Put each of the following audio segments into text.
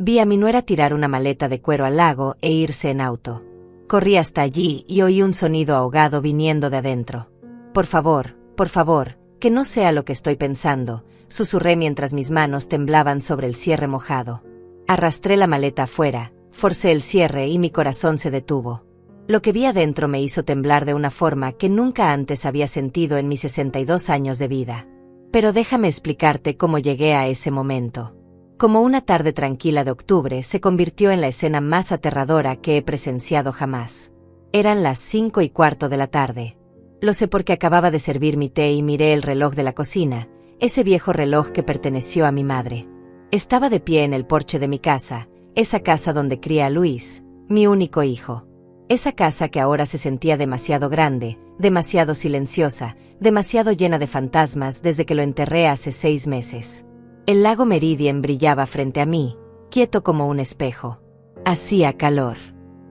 Vi a mi nuera tirar una maleta de cuero al lago e irse en auto. Corrí hasta allí y oí un sonido ahogado viniendo de adentro. Por favor, que no sea lo que estoy pensando, susurré mientras mis manos temblaban sobre el cierre mojado. Arrastré la maleta afuera, forcé el cierre y mi corazón se detuvo. Lo que vi adentro me hizo temblar de una forma que nunca antes había sentido en mis 62 años de vida. Pero déjame explicarte cómo llegué a ese momento. Como una tarde tranquila de octubre se convirtió en la escena más aterradora que he presenciado jamás. Eran las 5:15 de la tarde. Lo sé porque acababa de servir mi té y miré el reloj de la cocina, ese viejo reloj que perteneció a mi madre. Estaba de pie en el porche de mi casa, esa casa donde cría a Luis, mi único hijo. Esa casa que ahora se sentía demasiado grande, demasiado silenciosa, demasiado llena de fantasmas desde que lo enterré hace 6 meses. El lago Meridian brillaba frente a mí, quieto como un espejo. Hacía calor.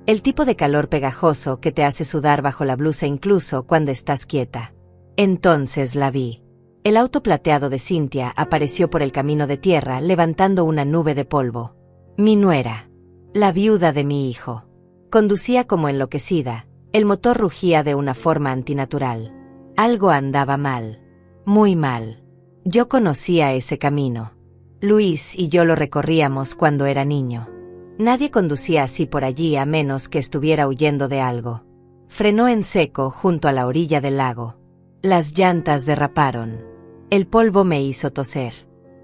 El tipo de calor pegajoso que te hace sudar bajo la blusa incluso cuando estás quieta. Entonces la vi. El auto plateado de Cynthia apareció por el camino de tierra levantando una nube de polvo. Mi nuera. La viuda de mi hijo. Conducía como enloquecida, el motor rugía de una forma antinatural. Algo andaba mal. Muy mal. Yo conocía ese camino. Luis y yo lo recorríamos cuando era niño. Nadie conducía así por allí a menos que estuviera huyendo de algo. Frenó en seco junto a la orilla del lago. Las llantas derraparon. El polvo me hizo toser.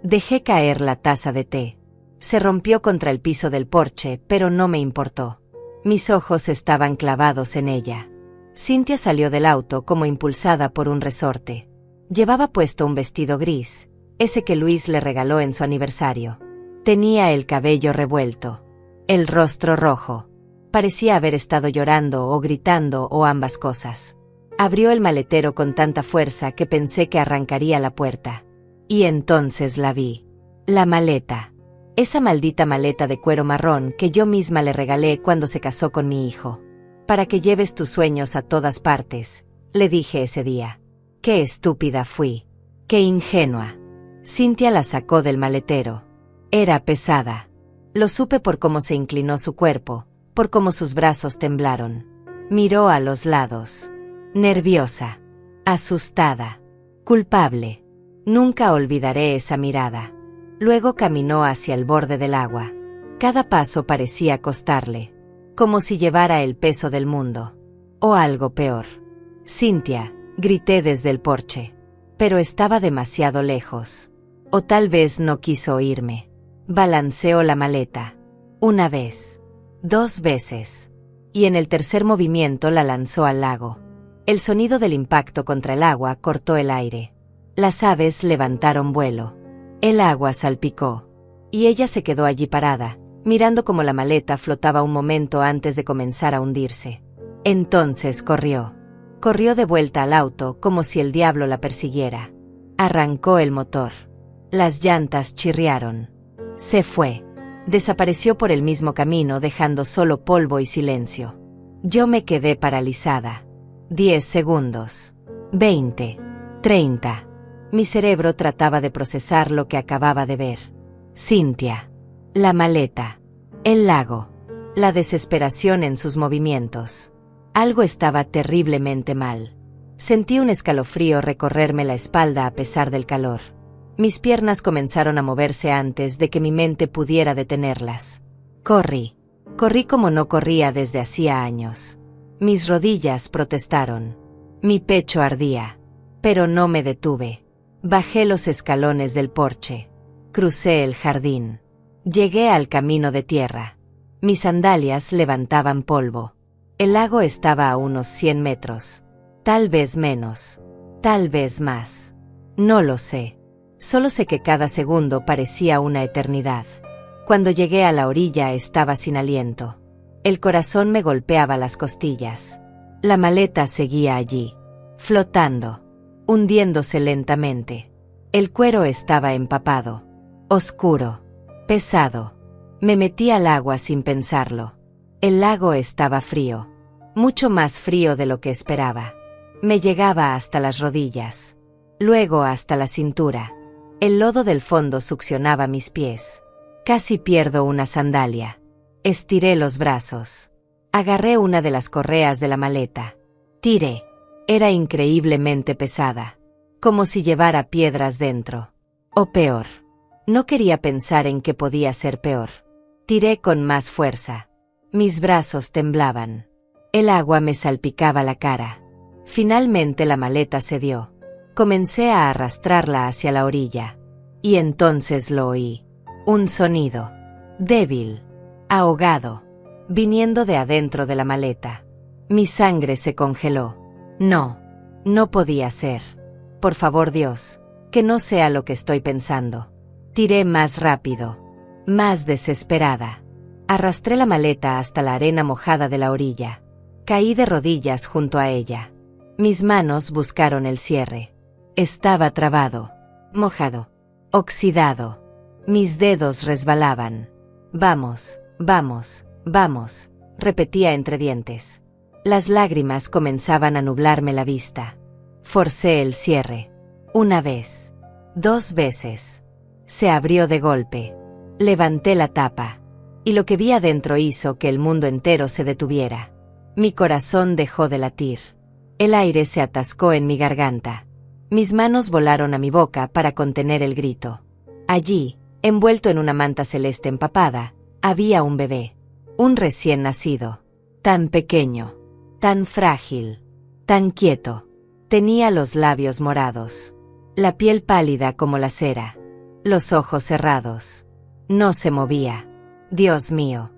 Dejé caer la taza de té. Se rompió contra el piso del porche, pero no me importó. Mis ojos estaban clavados en ella. Cynthia salió del auto como impulsada por un resorte. Llevaba puesto un vestido gris, ese que Luis le regaló en su aniversario. Tenía el cabello revuelto, el rostro rojo. Parecía haber estado llorando o gritando o ambas cosas. Abrió el maletero con tanta fuerza que pensé que arrancaría la puerta. Y entonces la vi. La maleta. Esa maldita maleta de cuero marrón que yo misma le regalé cuando se casó con mi hijo. Para que lleves tus sueños a todas partes, le dije ese día. Qué estúpida fui. Qué ingenua. Cynthia la sacó del maletero. Era pesada. Lo supe por cómo se inclinó su cuerpo, por cómo sus brazos temblaron. Miró a los lados. Nerviosa. Asustada. Culpable. Nunca olvidaré esa mirada. Luego caminó hacia el borde del agua. Cada paso parecía costarle. Como si llevara el peso del mundo. O algo peor. Cynthia. Grité desde el porche. Pero estaba demasiado lejos. O tal vez no quiso oírme. Balanceó la maleta. 1 vez. 2 veces. Y en el tercer movimiento la lanzó al lago. El sonido del impacto contra el agua cortó el aire. Las aves levantaron vuelo. El agua salpicó. Y ella se quedó allí parada, mirando cómo la maleta flotaba un momento antes de comenzar a hundirse. Entonces corrió. Corrió de vuelta al auto como si el diablo la persiguiera. Arrancó el motor. Las llantas chirriaron. Se fue. Desapareció por el mismo camino dejando solo polvo y silencio. Yo me quedé paralizada. 10 segundos. 20. 30. Mi cerebro trataba de procesar lo que acababa de ver. Cynthia. La maleta. El lago. La desesperación en sus movimientos. Algo estaba terriblemente mal. Sentí un escalofrío recorrerme la espalda a pesar del calor. Mis piernas comenzaron a moverse antes de que mi mente pudiera detenerlas. Corrí. Corrí como no corría desde hacía años. Mis rodillas protestaron. Mi pecho ardía. Pero no me detuve. Bajé los escalones del porche. Crucé el jardín. Llegué al camino de tierra. Mis sandalias levantaban polvo. El lago estaba a unos 100 metros. Tal vez menos. Tal vez más. No lo sé. Solo sé que cada segundo parecía una eternidad. Cuando llegué a la orilla estaba sin aliento. El corazón me golpeaba las costillas. La maleta seguía allí, flotando, hundiéndose lentamente. El cuero estaba empapado, oscuro, pesado. Me metí al agua sin pensarlo. El lago estaba frío, mucho más frío de lo que esperaba. Me llegaba hasta las rodillas, luego hasta la cintura. El lodo del fondo succionaba mis pies. Casi pierdo una sandalia. Estiré los brazos. Agarré una de las correas de la maleta. Tiré. Era increíblemente pesada. Como si llevara piedras dentro. O peor. No quería pensar en qué podía ser peor. Tiré con más fuerza. Mis brazos temblaban. El agua me salpicaba la cara. Finalmente la maleta cedió. Comencé a arrastrarla hacia la orilla. Y entonces lo oí. Un sonido. Débil. Ahogado. Viniendo de adentro de la maleta. Mi sangre se congeló. No. No podía ser. Por favor, Dios, que no sea lo que estoy pensando. Tiré más rápido. Más desesperada. Arrastré la maleta hasta la arena mojada de la orilla. Caí de rodillas junto a ella. Mis manos buscaron el cierre. Estaba trabado. Mojado. Oxidado. Mis dedos resbalaban. Vamos, vamos, vamos, repetía entre dientes. Las lágrimas comenzaban a nublarme la vista. Forcé el cierre. Una vez. 2 veces. Se abrió de golpe. Levanté la tapa. Y lo que vi adentro hizo que el mundo entero se detuviera. Mi corazón dejó de latir. El aire se atascó en mi garganta. Mis manos volaron a mi boca para contener el grito. Allí, envuelto en una manta celeste empapada, había un bebé. Un recién nacido. Tan pequeño. Tan frágil. Tan quieto. Tenía los labios morados. La piel pálida como la cera. Los ojos cerrados. No se movía. Dios mío,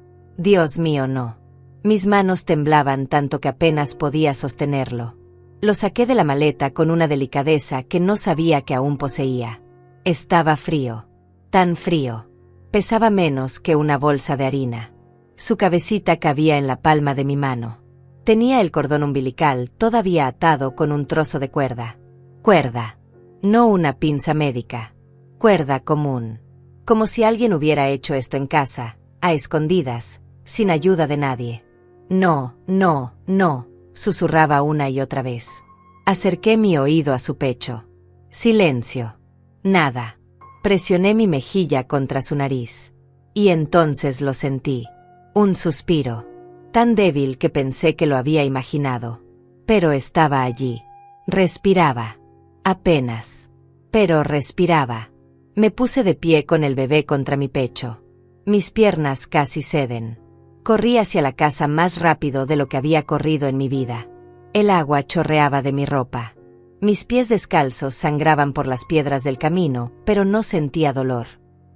no. Mis manos temblaban tanto que apenas podía sostenerlo. Lo saqué de la maleta con una delicadeza que no sabía que aún poseía. Estaba frío. Tan frío. Pesaba menos que una bolsa de harina. Su cabecita cabía en la palma de mi mano. Tenía el cordón umbilical todavía atado con un trozo de cuerda. Cuerda. No una pinza médica. Cuerda común. Como si alguien hubiera hecho esto en casa, a escondidas, sin ayuda de nadie. No, no, no, susurraba una y otra vez. Acerqué mi oído a su pecho. Silencio. Nada. Presioné mi mejilla contra su nariz. Y entonces lo sentí. Un suspiro. Tan débil que pensé que lo había imaginado. Pero estaba allí. Respiraba. Apenas. Pero respiraba. Me puse de pie con el bebé contra mi pecho. Mis piernas casi ceden. Corrí hacia la casa más rápido de lo que había corrido en mi vida. El agua chorreaba de mi ropa. Mis pies descalzos sangraban por las piedras del camino, pero no sentía dolor.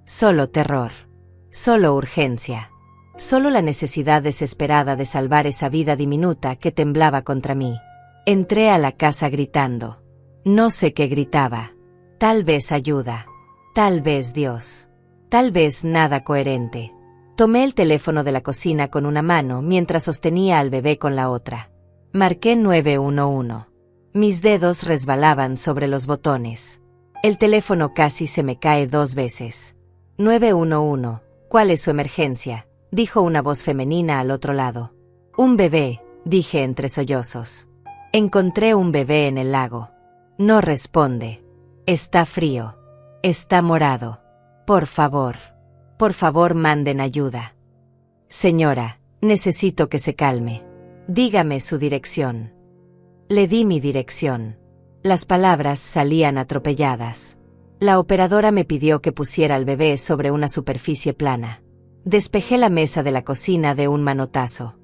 Solo terror. Solo urgencia. Solo la necesidad desesperada de salvar esa vida diminuta que temblaba contra mí. Entré a la casa gritando. No sé qué gritaba. Tal vez ayuda. Tal vez Dios. Tal vez nada coherente. Tomé el teléfono de la cocina con una mano mientras sostenía al bebé con la otra. Marqué 911. Mis dedos resbalaban sobre los botones. El teléfono casi se me cae 2 veces. 911. ¿Cuál es su emergencia?, dijo una voz femenina al otro lado. Un bebé, dije entre sollozos. Encontré un bebé en el lago. No responde. Está frío. Está morado. Por favor manden ayuda. Señora, necesito que se calme. Dígame su dirección. Le di mi dirección. Las palabras salían atropelladas. La operadora me pidió que pusiera al bebé sobre una superficie plana. Despejé la mesa de la cocina de un manotazo.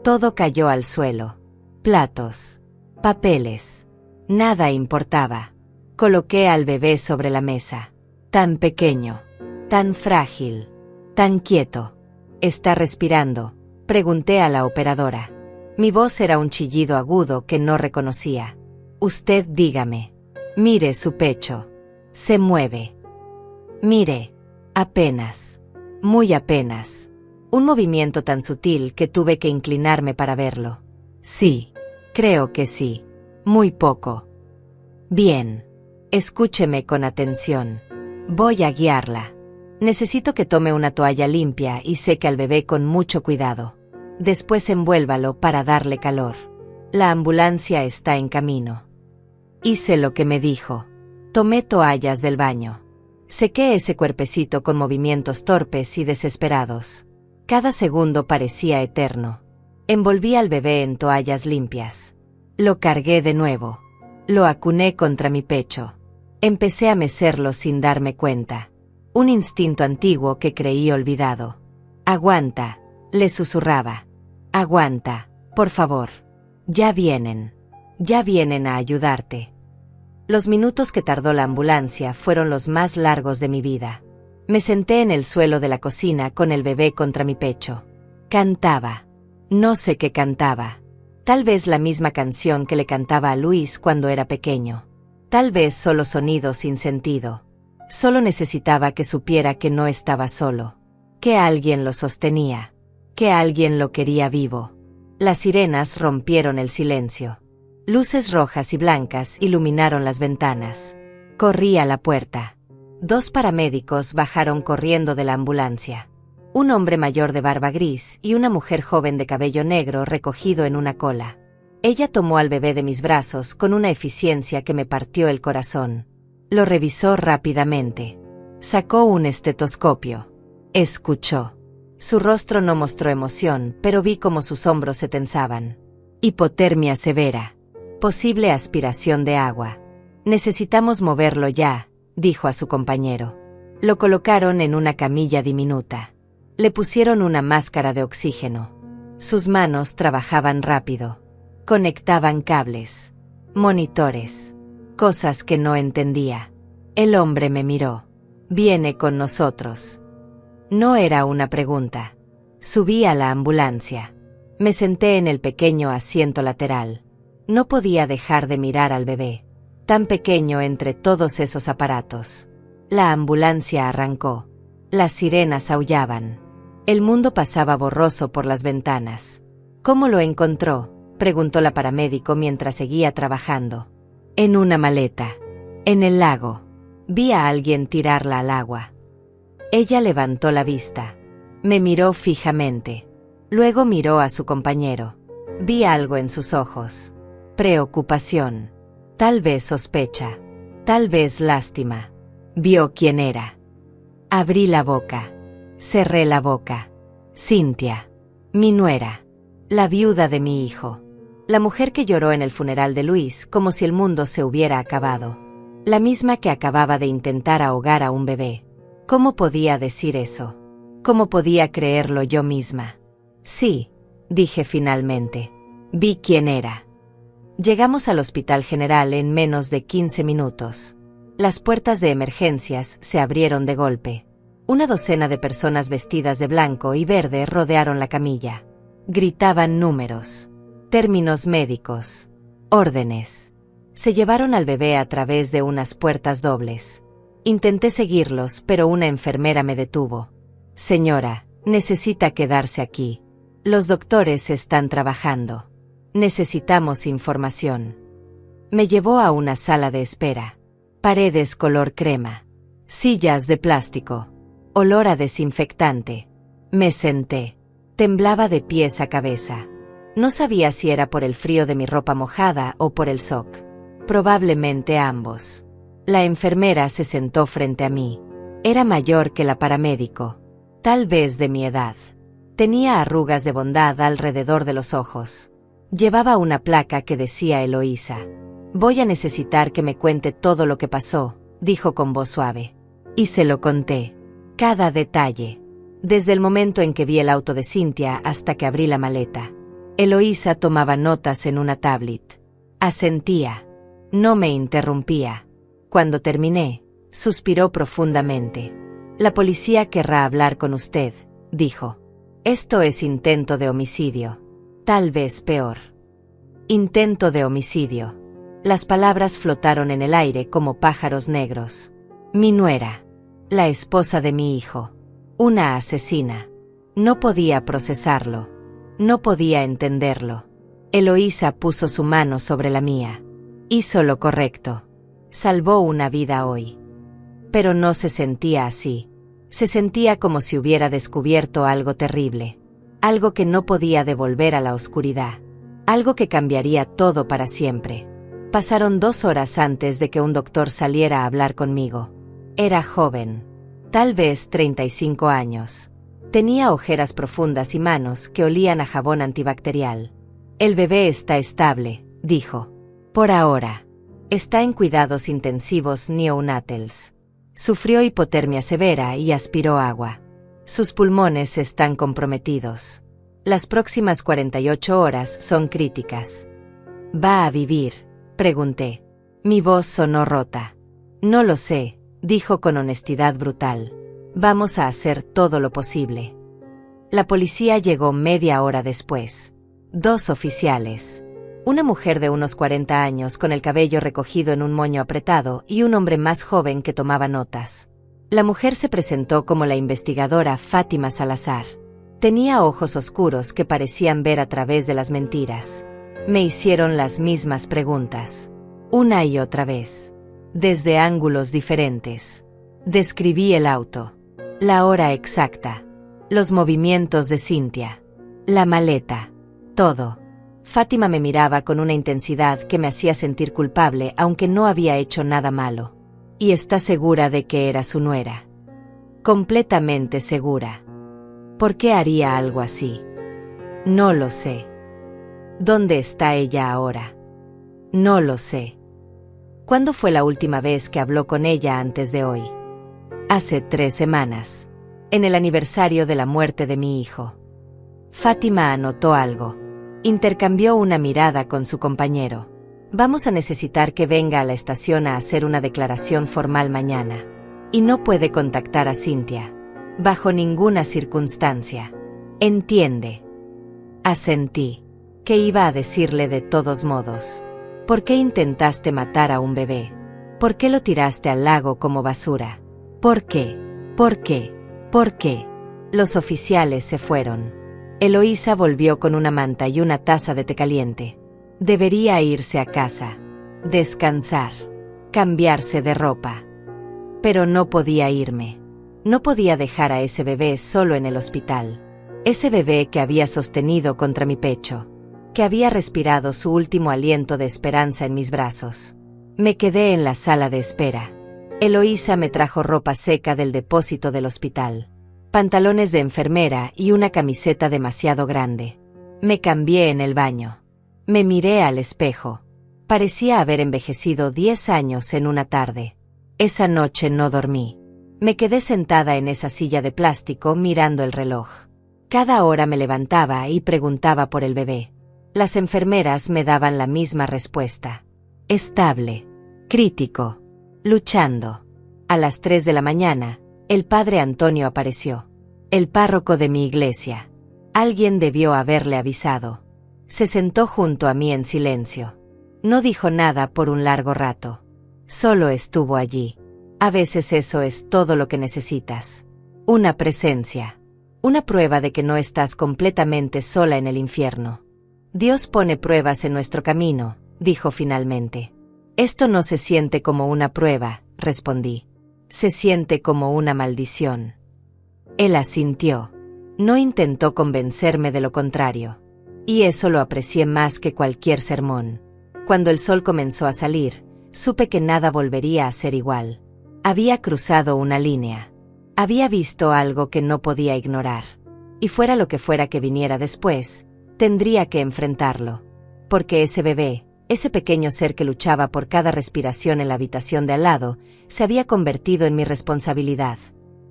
Todo cayó al suelo. Platos. Papeles. Nada importaba. Coloqué al bebé sobre la mesa. Tan pequeño. Tan frágil. Tan quieto. ¿Está respirando?, pregunté a la operadora. Mi voz era un chillido agudo que no reconocía. Usted dígame. Mire su pecho. Se mueve. Mire. Apenas. Muy apenas. Un movimiento tan sutil que tuve que inclinarme para verlo. Sí. Creo que sí. Muy poco. Bien. Escúcheme con atención. Voy a guiarla. Necesito que tome una toalla limpia y seque al bebé con mucho cuidado. Después envuélvalo para darle calor. La ambulancia está en camino. Hice lo que me dijo. Tomé toallas del baño. Sequé ese cuerpecito con movimientos torpes y desesperados. Cada segundo parecía eterno. Envolví al bebé en toallas limpias. Lo cargué de nuevo. Lo acuné contra mi pecho. Empecé a mecerlo sin darme cuenta. Un instinto antiguo que creí olvidado. «Aguanta», le susurraba. «Aguanta, por favor. Ya vienen. Ya vienen a ayudarte». Los minutos que tardó la ambulancia fueron los más largos de mi vida. Me senté en el suelo de la cocina con el bebé contra mi pecho. Cantaba. No sé qué cantaba. Tal vez la misma canción que le cantaba a Luis cuando era pequeño. Tal vez solo sonidos sin sentido. Solo necesitaba que supiera que no estaba solo. Que alguien lo sostenía. Que alguien lo quería vivo. Las sirenas rompieron el silencio. Luces rojas y blancas iluminaron las ventanas. Corrí a la puerta. 2 paramédicos bajaron corriendo de la ambulancia. Un hombre mayor de barba gris y una mujer joven de cabello negro recogido en una cola. Ella tomó al bebé de mis brazos con una eficiencia que me partió el corazón. Lo revisó rápidamente. Sacó un estetoscopio. Escuchó. Su rostro no mostró emoción, pero vi cómo sus hombros se tensaban. Hipotermia severa. Posible aspiración de agua. Necesitamos moverlo ya, dijo a su compañero. Lo colocaron en una camilla diminuta. Le pusieron una máscara de oxígeno. Sus manos trabajaban rápido. Conectaban cables. Monitores. Cosas que no entendía. El hombre me miró. «Viene con nosotros». No era una pregunta. Subí a la ambulancia. Me senté en el pequeño asiento lateral. No podía dejar de mirar al bebé, tan pequeño entre todos esos aparatos. La ambulancia arrancó. Las sirenas aullaban. El mundo pasaba borroso por las ventanas. «¿Cómo lo encontró?», preguntó la paramédico mientras seguía trabajando. «En una maleta. En el lago. Vi a alguien tirarla al agua». Ella levantó la vista. Me miró fijamente. Luego miró a su compañero. Vi algo en sus ojos. Preocupación. Tal vez sospecha. Tal vez lástima. Vio quién era. Abrí la boca. Cerré la boca. Cintia. Mi nuera. La viuda de mi hijo. La mujer que lloró en el funeral de Luis como si el mundo se hubiera acabado. La misma que acababa de intentar ahogar a un bebé. ¿Cómo podía decir eso? ¿Cómo podía creerlo yo misma? Sí, dije finalmente. Vi quién era. Llegamos al Hospital General en menos de 15 minutos. Las puertas de emergencias se abrieron de golpe. Una docena de personas vestidas de blanco y verde rodearon la camilla. Gritaban números, términos médicos, órdenes. Se llevaron al bebé a través de unas puertas dobles. Intenté seguirlos, pero una enfermera me detuvo. «Señora, necesita quedarse aquí. Los doctores están trabajando. Necesitamos información». Me llevó a una sala de espera. Paredes color crema. Sillas de plástico. Olor a desinfectante. Me senté. Temblaba de pies a cabeza. No sabía si era por el frío de mi ropa mojada o por el shock. Probablemente ambos. La enfermera se sentó frente a mí. Era mayor que la paramédico. Tal vez de mi edad. Tenía arrugas de bondad alrededor de los ojos. Llevaba una placa que decía Eloísa. «Voy a necesitar que me cuente todo lo que pasó», dijo con voz suave. Y se lo conté. Cada detalle. Desde el momento en que vi el auto de Cintia hasta que abrí la maleta. Eloísa tomaba notas en una tablet. Asentía. No me interrumpía. Cuando terminé, suspiró profundamente. «La policía querrá hablar con usted», dijo. «Esto es intento de homicidio. Tal vez peor». Intento de homicidio. Las palabras flotaron en el aire como pájaros negros. Mi nuera. La esposa de mi hijo. Una asesina. No podía procesarlo. No podía entenderlo. Eloísa puso su mano sobre la mía. Hizo lo correcto. Salvó una vida hoy. Pero no se sentía así. Se sentía como si hubiera descubierto algo terrible. Algo que no podía devolver a la oscuridad. Algo que cambiaría todo para siempre. Pasaron 2 horas antes de que un doctor saliera a hablar conmigo. Era joven. Tal vez 35 años. Tenía ojeras profundas y manos que olían a jabón antibacterial. El bebé está estable, dijo. Por ahora. Está en cuidados intensivos neonatals. Sufrió hipotermia severa y aspiró agua. Sus pulmones están comprometidos. Las próximas 48 horas son críticas. ¿Va a vivir?, pregunté. Mi voz sonó rota. No lo sé, dijo con honestidad brutal. Vamos a hacer todo lo posible. La policía llegó media hora después. 2 oficiales. Una mujer de unos 40 años con el cabello recogido en un moño apretado y un hombre más joven que tomaba notas. La mujer se presentó como la investigadora Fátima Salazar. Tenía ojos oscuros que parecían ver a través de las mentiras. Me hicieron las mismas preguntas. Una y otra vez. Desde ángulos diferentes. Describí el auto. La hora exacta. Los movimientos de Cynthia. La maleta. Todo. Fátima me miraba con una intensidad que me hacía sentir culpable aunque no había hecho nada malo. ¿Y está segura de que era su nuera? Completamente segura. ¿Por qué haría algo así? No lo sé. ¿Dónde está ella ahora? No lo sé. ¿Cuándo fue la última vez que habló con ella antes de hoy? Hace 3 semanas. En el aniversario de la muerte de mi hijo. Fátima anotó algo. Intercambió una mirada con su compañero. Vamos a necesitar que venga a la estación a hacer una declaración formal mañana. Y no puede contactar a Cynthia. Bajo ninguna circunstancia. ¿Entiende? Asentí. ¿Qué iba a decirle de todos modos? ¿Por qué intentaste matar a un bebé? ¿Por qué lo tiraste al lago como basura? ¿Por qué? ¿Por qué? ¿Por qué? Los oficiales se fueron. Eloísa volvió con una manta y una taza de té caliente. Debería irse a casa. Descansar. Cambiarse de ropa. Pero no podía irme. No podía dejar a ese bebé solo en el hospital. Ese bebé que había sostenido contra mi pecho. Que había respirado su último aliento de esperanza en mis brazos. Me quedé en la sala de espera. Eloísa me trajo ropa seca del depósito del hospital. Pantalones de enfermera y una camiseta demasiado grande. Me cambié en el baño. Me miré al espejo. Parecía haber envejecido 10 años en una tarde. Esa noche no dormí. Me quedé sentada en esa silla de plástico mirando el reloj. Cada hora me levantaba y preguntaba por el bebé. Las enfermeras me daban la misma respuesta. Estable. Crítico. Luchando. A las 3 de la mañana, el padre Antonio apareció. El párroco de mi iglesia. Alguien debió haberle avisado. Se sentó junto a mí en silencio. No dijo nada por un largo rato. Solo estuvo allí. A veces eso es todo lo que necesitas. Una presencia. Una prueba de que no estás completamente sola en el infierno. Dios pone pruebas en nuestro camino, dijo finalmente. Esto no se siente como una prueba, respondí. Se siente como una maldición. Él asintió. No intentó convencerme de lo contrario. Y eso lo aprecié más que cualquier sermón. Cuando el sol comenzó a salir, supe que nada volvería a ser igual. Había cruzado una línea. Había visto algo que no podía ignorar. Y fuera lo que fuera que viniera después, tendría que enfrentarlo. Porque ese bebé, ese pequeño ser que luchaba por cada respiración en la habitación de al lado, se había convertido en mi responsabilidad.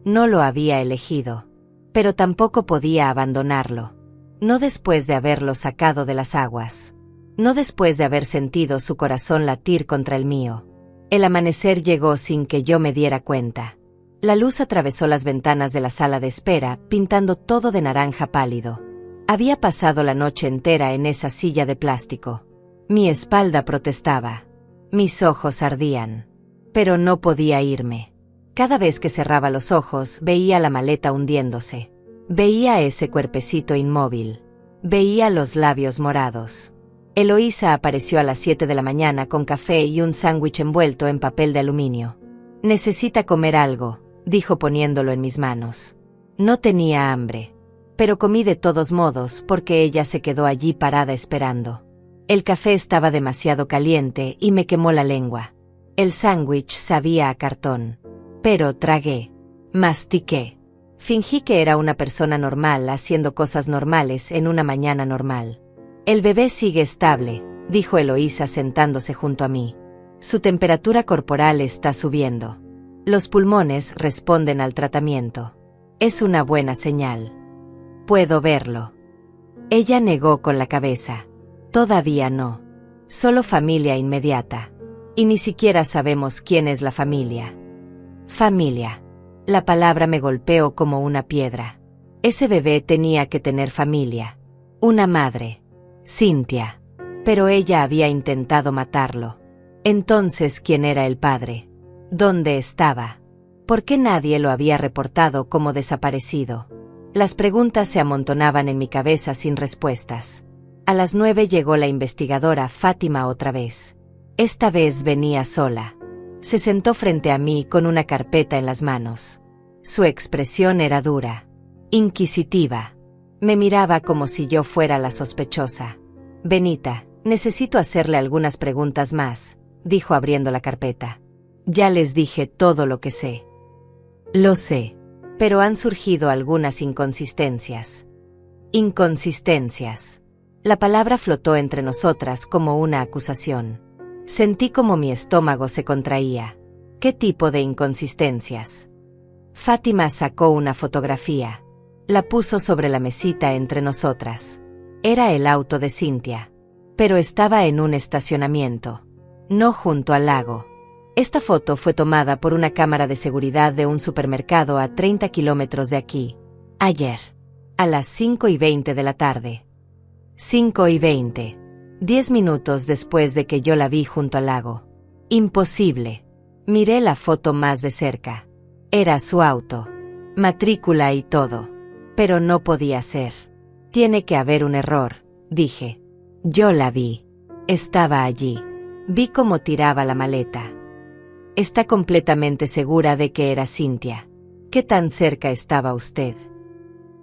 No lo había elegido. Pero tampoco podía abandonarlo. No después de haberlo sacado de las aguas. No después de haber sentido su corazón latir contra el mío. El amanecer llegó sin que yo me diera cuenta. La luz atravesó las ventanas de la sala de espera, pintando todo de naranja pálido. Había pasado la noche entera en esa silla de plástico. Mi espalda protestaba. Mis ojos ardían. Pero no podía irme. Cada vez que cerraba los ojos, veía la maleta hundiéndose. Veía ese cuerpecito inmóvil. Veía los labios morados. Eloísa apareció a las 7 de la mañana con café y un sándwich envuelto en papel de aluminio. Necesita comer algo, dijo poniéndolo en mis manos. No tenía hambre. Pero comí de todos modos porque ella se quedó allí parada esperando. El café estaba demasiado caliente y me quemó la lengua. El sándwich sabía a cartón. Pero tragué. Mastiqué. Fingí que era una persona normal haciendo cosas normales en una mañana normal. El bebé sigue estable, dijo Eloísa sentándose junto a mí. Su temperatura corporal está subiendo. Los pulmones responden al tratamiento. Es una buena señal. Puedo verlo. Ella negó con la cabeza. Todavía no. Solo familia inmediata. Y ni siquiera sabemos quién es la familia. Familia. La palabra me golpeó como una piedra. Ese bebé tenía que tener familia. Una madre. Cynthia. Pero ella había intentado matarlo. Entonces, ¿quién era el padre? ¿Dónde estaba? ¿Por qué nadie lo había reportado como desaparecido? Las preguntas se amontonaban en mi cabeza sin respuestas. A las 9 llegó la investigadora Fátima otra vez. Esta vez venía sola. Se sentó frente a mí con una carpeta en las manos. Su expresión era dura, inquisitiva. Me miraba como si yo fuera la sospechosa. Benita, necesito hacerle algunas preguntas más, dijo abriendo la carpeta. Ya les dije todo lo que sé. Lo sé, pero han surgido algunas inconsistencias. Inconsistencias. La palabra flotó entre nosotras como una acusación. Sentí como mi estómago se contraía. ¿Qué tipo de inconsistencias? Fátima sacó una fotografía. La puso sobre la mesita entre nosotras. Era el auto de Cynthia. Pero estaba en un estacionamiento. No junto al lago. Esta foto fue tomada por una cámara de seguridad de un supermercado a 30 kilómetros de aquí. Ayer. A las 5:20 de la tarde. 5:20. 10 minutos después de que yo la vi junto al lago. Imposible. Miré la foto más de cerca. Era su auto. Matrícula y todo. Pero no podía ser. Tiene que haber un error, dije. Yo la vi. Estaba allí. Vi cómo tiraba la maleta. Está completamente segura de que era Cynthia. ¿Qué tan cerca estaba usted?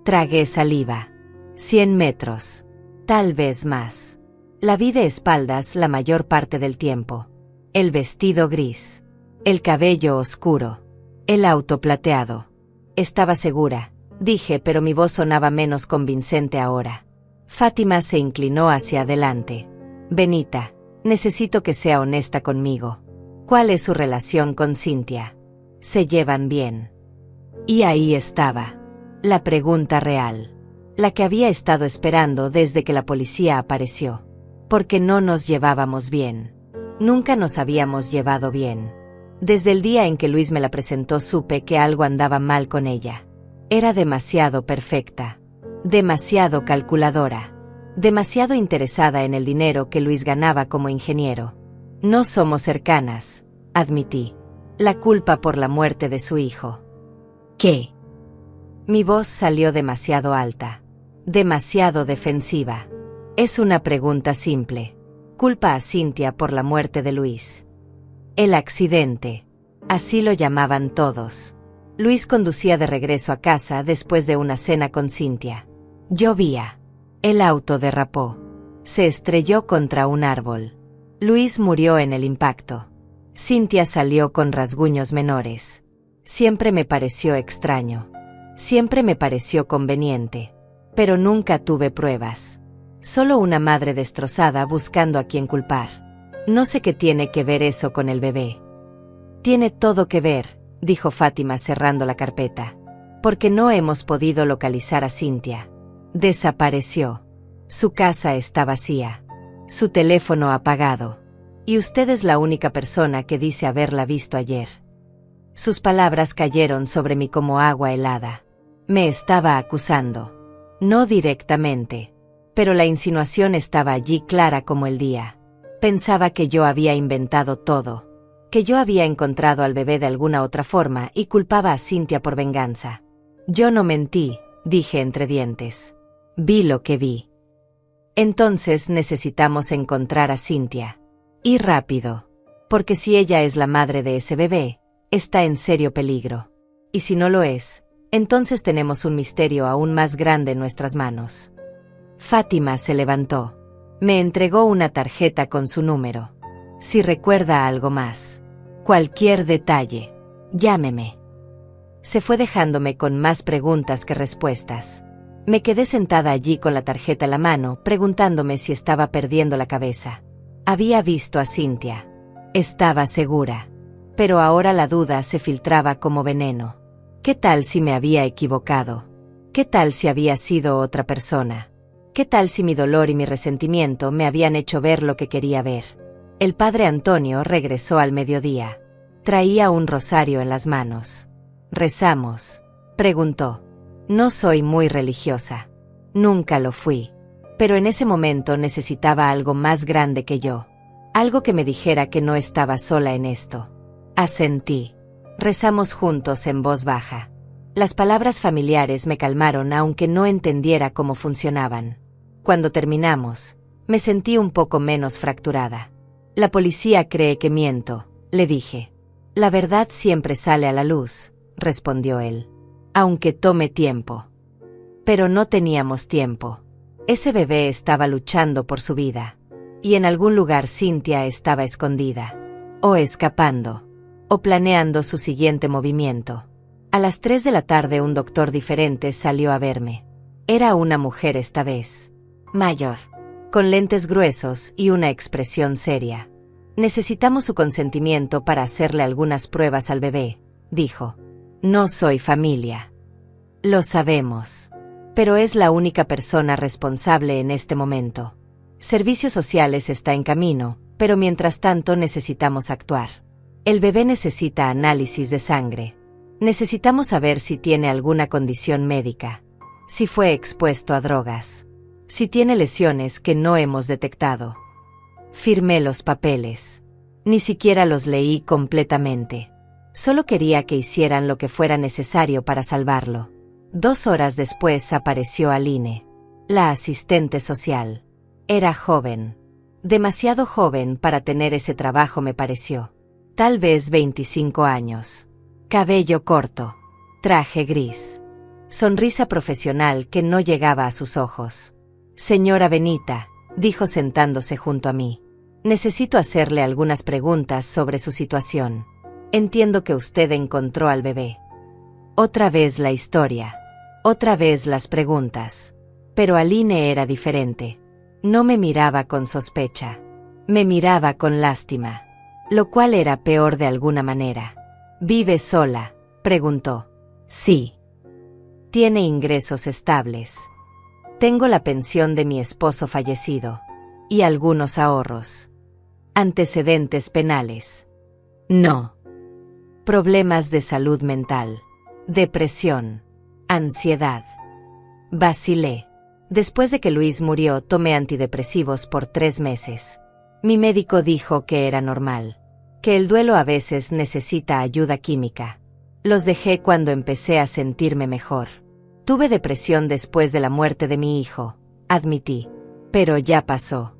Tragué saliva. 100 metros. Tal vez más. La vi de espaldas la mayor parte del tiempo. El vestido gris. El cabello oscuro. El auto plateado. Estaba segura, dije, pero mi voz sonaba menos convincente ahora. Fátima se inclinó hacia adelante. Benita, necesito que sea honesta conmigo. ¿Cuál es su relación con Cynthia? ¿Se llevan bien? Y ahí estaba. La pregunta real. La que había estado esperando desde que la policía apareció. Porque no nos llevábamos bien. Nunca nos habíamos llevado bien. Desde el día en que Luis me la presentó supe que algo andaba mal con ella. Era demasiado perfecta. Demasiado calculadora. Demasiado interesada en el dinero que Luis ganaba como ingeniero. No somos cercanas, admití. La culpa por la muerte de su hijo. ¿Qué? Mi voz salió demasiado alta. Demasiado defensiva. Es una pregunta simple. Culpa a Cynthia por la muerte de Luis. El accidente. Así lo llamaban todos. Luis conducía de regreso a casa después de una cena con Cynthia. Llovía. El auto derrapó. Se estrelló contra un árbol. Luis murió en el impacto. Cynthia salió con rasguños menores. Siempre me pareció extraño. Siempre me pareció conveniente. Pero nunca tuve pruebas. Solo una madre destrozada buscando a quien culpar. No sé qué tiene que ver eso con el bebé. Tiene todo que ver, dijo Fátima cerrando la carpeta. Porque no hemos podido localizar a Cynthia. Desapareció. Su casa está vacía. Su teléfono apagado. Y usted es la única persona que dice haberla visto ayer. Sus palabras cayeron sobre mí como agua helada. Me estaba acusando. No directamente. Pero la insinuación estaba allí clara como el día. Pensaba que yo había inventado todo. Que yo había encontrado al bebé de alguna otra forma y culpaba a Cynthia por venganza. Yo no mentí, dije entre dientes. Vi lo que vi. Entonces necesitamos encontrar a Cynthia. Y rápido. Porque si ella es la madre de ese bebé, está en serio peligro. Y si no lo es, entonces tenemos un misterio aún más grande en nuestras manos. Fátima se levantó. Me entregó una tarjeta con su número. Si recuerda algo más. Cualquier detalle. Llámeme. Se fue dejándome con más preguntas que respuestas. Me quedé sentada allí con la tarjeta en la mano, preguntándome si estaba perdiendo la cabeza. Había visto a Cynthia. Estaba segura. Pero ahora la duda se filtraba como veneno. ¿Qué tal si me había equivocado? ¿Qué tal si había sido otra persona? ¿Qué tal si mi dolor y mi resentimiento me habían hecho ver lo que quería ver? El padre Antonio regresó al mediodía. Traía un rosario en las manos. ¿Rezamos?, preguntó. No soy muy religiosa. Nunca lo fui. Pero en ese momento necesitaba algo más grande que yo. Algo que me dijera que no estaba sola en esto. Asentí. Rezamos juntos en voz baja. Las palabras familiares me calmaron aunque no entendiera cómo funcionaban. Cuando terminamos, me sentí un poco menos fracturada. La policía cree que miento, le dije. La verdad siempre sale a la luz, respondió él. Aunque tome tiempo. Pero no teníamos tiempo. Ese bebé estaba luchando por su vida. Y en algún lugar Cynthia estaba escondida. O escapando. O planeando su siguiente movimiento. A las 3 de la tarde un doctor diferente salió a verme. Era una mujer esta vez. Mayor. Con lentes gruesos y una expresión seria. Necesitamos su consentimiento para hacerle algunas pruebas al bebé, dijo. No soy familia. Lo sabemos. Pero es la única persona responsable en este momento. Servicios Sociales está en camino, pero mientras tanto necesitamos actuar. El bebé necesita análisis de sangre. Necesitamos saber si tiene alguna condición médica. Si fue expuesto a drogas. Si tiene lesiones que no hemos detectado. Firmé los papeles. Ni siquiera los leí completamente. Solo quería que hicieran lo que fuera necesario para salvarlo. 2 horas después apareció Aline, la asistente social. Era joven. Demasiado joven para tener ese trabajo me pareció. Tal vez 25 años. Cabello corto. Traje gris. Sonrisa profesional que no llegaba a sus ojos. Señora Benita, dijo sentándose junto a mí. Necesito hacerle algunas preguntas sobre su situación. Entiendo que usted encontró al bebé. Otra vez la historia. Otra vez las preguntas. Pero Aline era diferente. No me miraba con sospecha. Me miraba con lástima. Lo cual era peor de alguna manera. ¿Vive sola?, preguntó. Sí. ¿Tiene ingresos estables? Tengo la pensión de mi esposo fallecido. Y algunos ahorros. ¿Antecedentes penales? No. Problemas de salud mental. Depresión. Ansiedad. Vacilé. Después de que Luis murió, tomé antidepresivos por 3 meses. Mi médico dijo que era normal. Que el duelo a veces necesita ayuda química. Los dejé cuando empecé a sentirme mejor. Tuve depresión después de la muerte de mi hijo, admití. Pero ya pasó.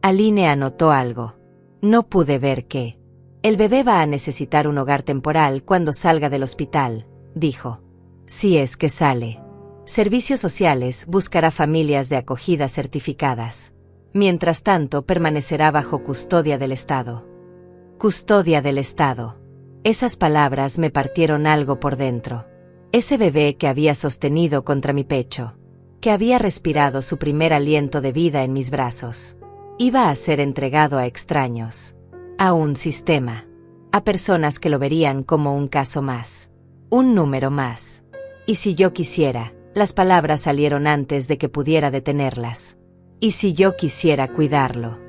Aline anotó algo. No pude ver qué. El bebé va a necesitar un hogar temporal cuando salga del hospital, dijo. Si es que sale. Servicios Sociales buscará familias de acogida certificadas. Mientras tanto, permanecerá bajo custodia del Estado. Custodia del Estado. Esas palabras me partieron algo por dentro. Ese bebé que había sostenido contra mi pecho. Que había respirado su primer aliento de vida en mis brazos. Iba a ser entregado a extraños. A un sistema. A personas que lo verían como un caso más. Un número más. Y si yo quisiera, las palabras salieron antes de que pudiera detenerlas. Y si yo quisiera cuidarlo.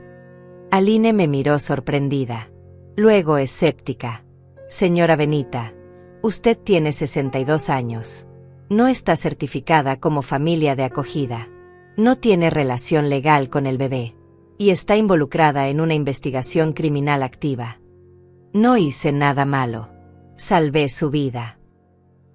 Aline me miró sorprendida. Luego escéptica. Señora Benita, usted tiene 62 años. No está certificada como familia de acogida. No tiene relación legal con el bebé. Y está involucrada en una investigación criminal activa. No hice nada malo. Salvé su vida.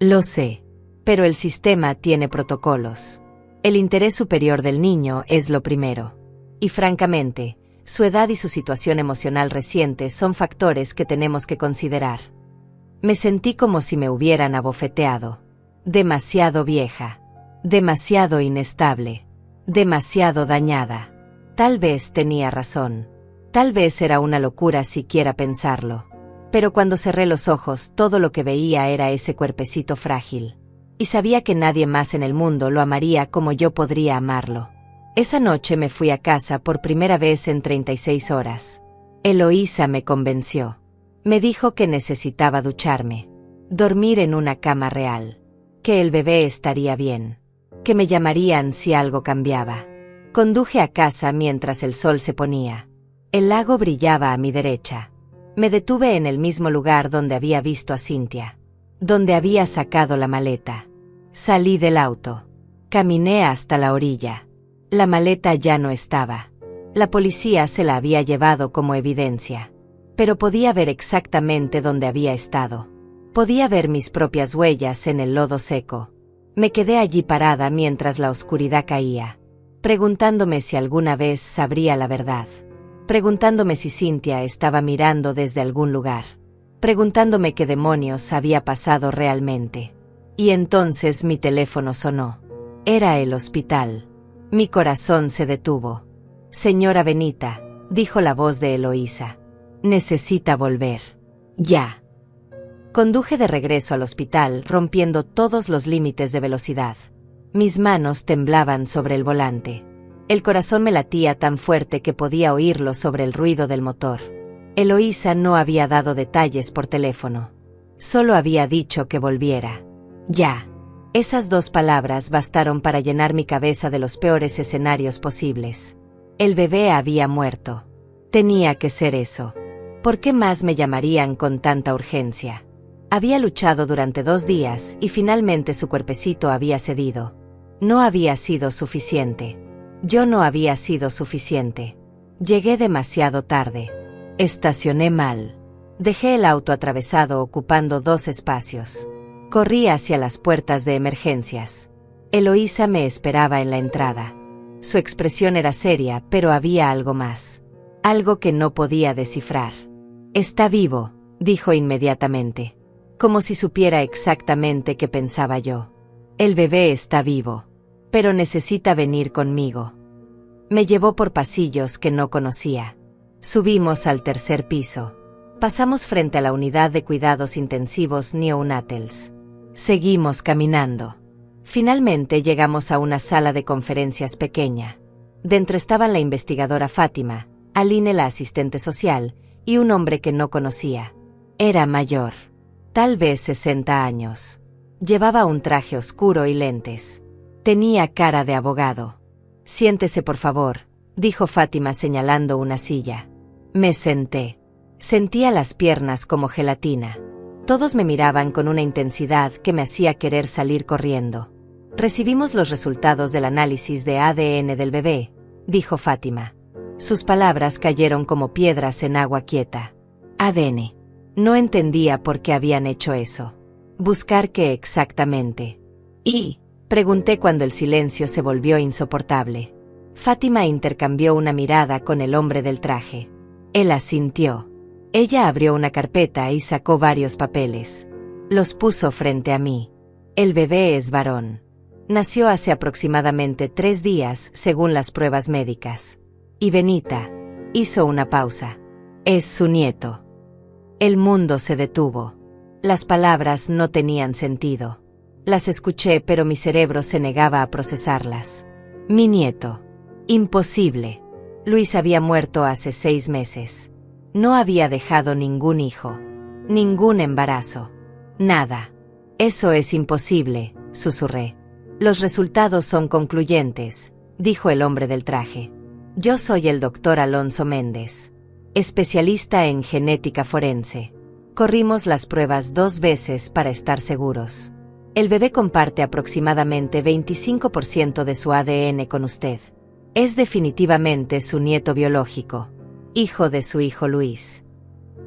Lo sé. Pero el sistema tiene protocolos. El interés superior del niño es lo primero. Y francamente, su edad y su situación emocional reciente son factores que tenemos que considerar. Me sentí como si me hubieran abofeteado. Demasiado vieja. Demasiado inestable. Demasiado dañada. Tal vez tenía razón. Tal vez era una locura siquiera pensarlo. Pero cuando cerré los ojos, todo lo que veía era ese cuerpecito frágil. Y sabía que nadie más en el mundo lo amaría como yo podría amarlo. Esa noche me fui a casa por primera vez en 36 horas. Eloísa me convenció. Me dijo que necesitaba ducharme, dormir en una cama real, que el bebé estaría bien, que me llamarían si algo cambiaba. Conduje a casa mientras el sol se ponía. El lago brillaba a mi derecha. Me detuve en el mismo lugar donde había visto a Cynthia, donde había sacado la maleta. Salí del auto. Caminé hasta la orilla. La maleta ya no estaba. La policía se la había llevado como evidencia. Pero podía ver exactamente dónde había estado. Podía ver mis propias huellas en el lodo seco. Me quedé allí parada mientras la oscuridad caía, preguntándome si alguna vez sabría la verdad. Preguntándome si Cynthia estaba mirando desde algún lugar. Preguntándome qué demonios había pasado realmente. Y entonces mi teléfono sonó. Era el hospital. Mi corazón se detuvo. Señora Benita, dijo la voz de Eloísa. Necesita volver. Ya. Conduje de regreso al hospital, rompiendo todos los límites de velocidad. Mis manos temblaban sobre el volante. El corazón me latía tan fuerte que podía oírlo sobre el ruido del motor. Eloísa no había dado detalles por teléfono. Solo había dicho que volviera. Ya. Esas 2 palabras bastaron para llenar mi cabeza de los peores escenarios posibles. El bebé había muerto. Tenía que ser eso. ¿Por qué más me llamarían con tanta urgencia? Había luchado durante 2 días y finalmente su cuerpecito había cedido. No había sido suficiente. Yo no había sido suficiente. Llegué demasiado tarde. Estacioné mal. Dejé el auto atravesado ocupando 2 espacios. Corrí hacia las puertas de emergencias. Eloísa me esperaba en la entrada. Su expresión era seria, pero había algo más. Algo que no podía descifrar. Está vivo, dijo inmediatamente. Como si supiera exactamente qué pensaba yo. El bebé está vivo. Pero necesita venir conmigo. Me llevó por pasillos que no conocía. Subimos al 3er piso. Pasamos frente a la unidad de cuidados intensivos neonatals. Seguimos caminando. Finalmente llegamos a una sala de conferencias pequeña. Dentro estaban la investigadora Fátima, Aline la asistente social, y un hombre que no conocía. Era mayor. Tal vez 60 años. Llevaba un traje oscuro y lentes. Tenía cara de abogado. Siéntese por favor, dijo Fátima señalando una silla. Me senté. Sentía las piernas como gelatina. Todos me miraban con una intensidad que me hacía querer salir corriendo. Recibimos los resultados del análisis de ADN del bebé, dijo Fátima. Sus palabras cayeron como piedras en agua quieta. ADN. No entendía por qué habían hecho eso. ¿Buscar qué exactamente? Y pregunté cuando el silencio se volvió insoportable. Fátima intercambió una mirada con el hombre del traje. Él asintió. Ella abrió una carpeta y sacó varios papeles. Los puso frente a mí. El bebé es varón. Nació hace aproximadamente 3 días, según las pruebas médicas. Y Benita hizo una pausa. Es su nieto. El mundo se detuvo. Las palabras no tenían sentido. Las escuché, pero mi cerebro se negaba a procesarlas. Mi nieto. Imposible. Luis había muerto hace 6 meses. No había dejado ningún hijo. Ningún embarazo. Nada. Eso es imposible, susurré. Los resultados son concluyentes, dijo el hombre del traje. Yo soy el doctor Alonso Méndez, especialista en genética forense. Corrimos las pruebas 2 veces para estar seguros. El bebé comparte aproximadamente 25% de su ADN con usted. Es definitivamente su nieto biológico. Hijo de su hijo Luis.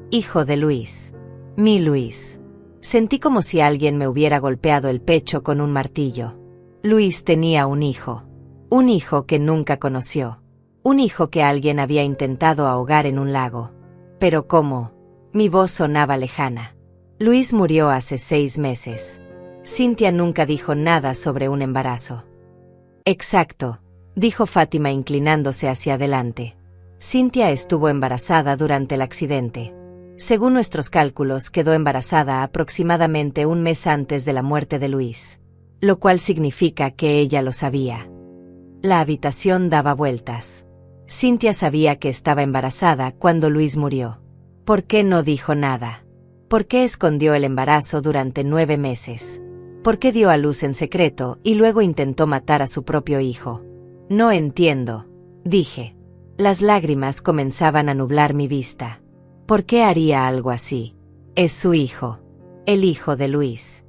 Hijo de Luis. Mi Luis. Sentí como si alguien me hubiera golpeado el pecho con un martillo. Luis tenía un hijo. Un hijo que nunca conoció. Un hijo que alguien había intentado ahogar en un lago. Pero ¿cómo? Mi voz sonaba lejana. Luis murió hace 6 meses. Cynthia nunca dijo nada sobre un embarazo. Exacto, dijo Fátima inclinándose hacia adelante. Cynthia estuvo embarazada durante el accidente. Según nuestros cálculos, quedó embarazada aproximadamente un mes antes de la muerte de Luis, lo cual significa que ella lo sabía. La habitación daba vueltas. Cynthia sabía que estaba embarazada cuando Luis murió. ¿Por qué no dijo nada? ¿Por qué escondió el embarazo durante 9 meses? ¿Por qué dio a luz en secreto y luego intentó matar a su propio hijo? No entiendo, dije. Las lágrimas comenzaban a nublar mi vista. ¿Por qué haría algo así? Es su hijo. El hijo de Luis.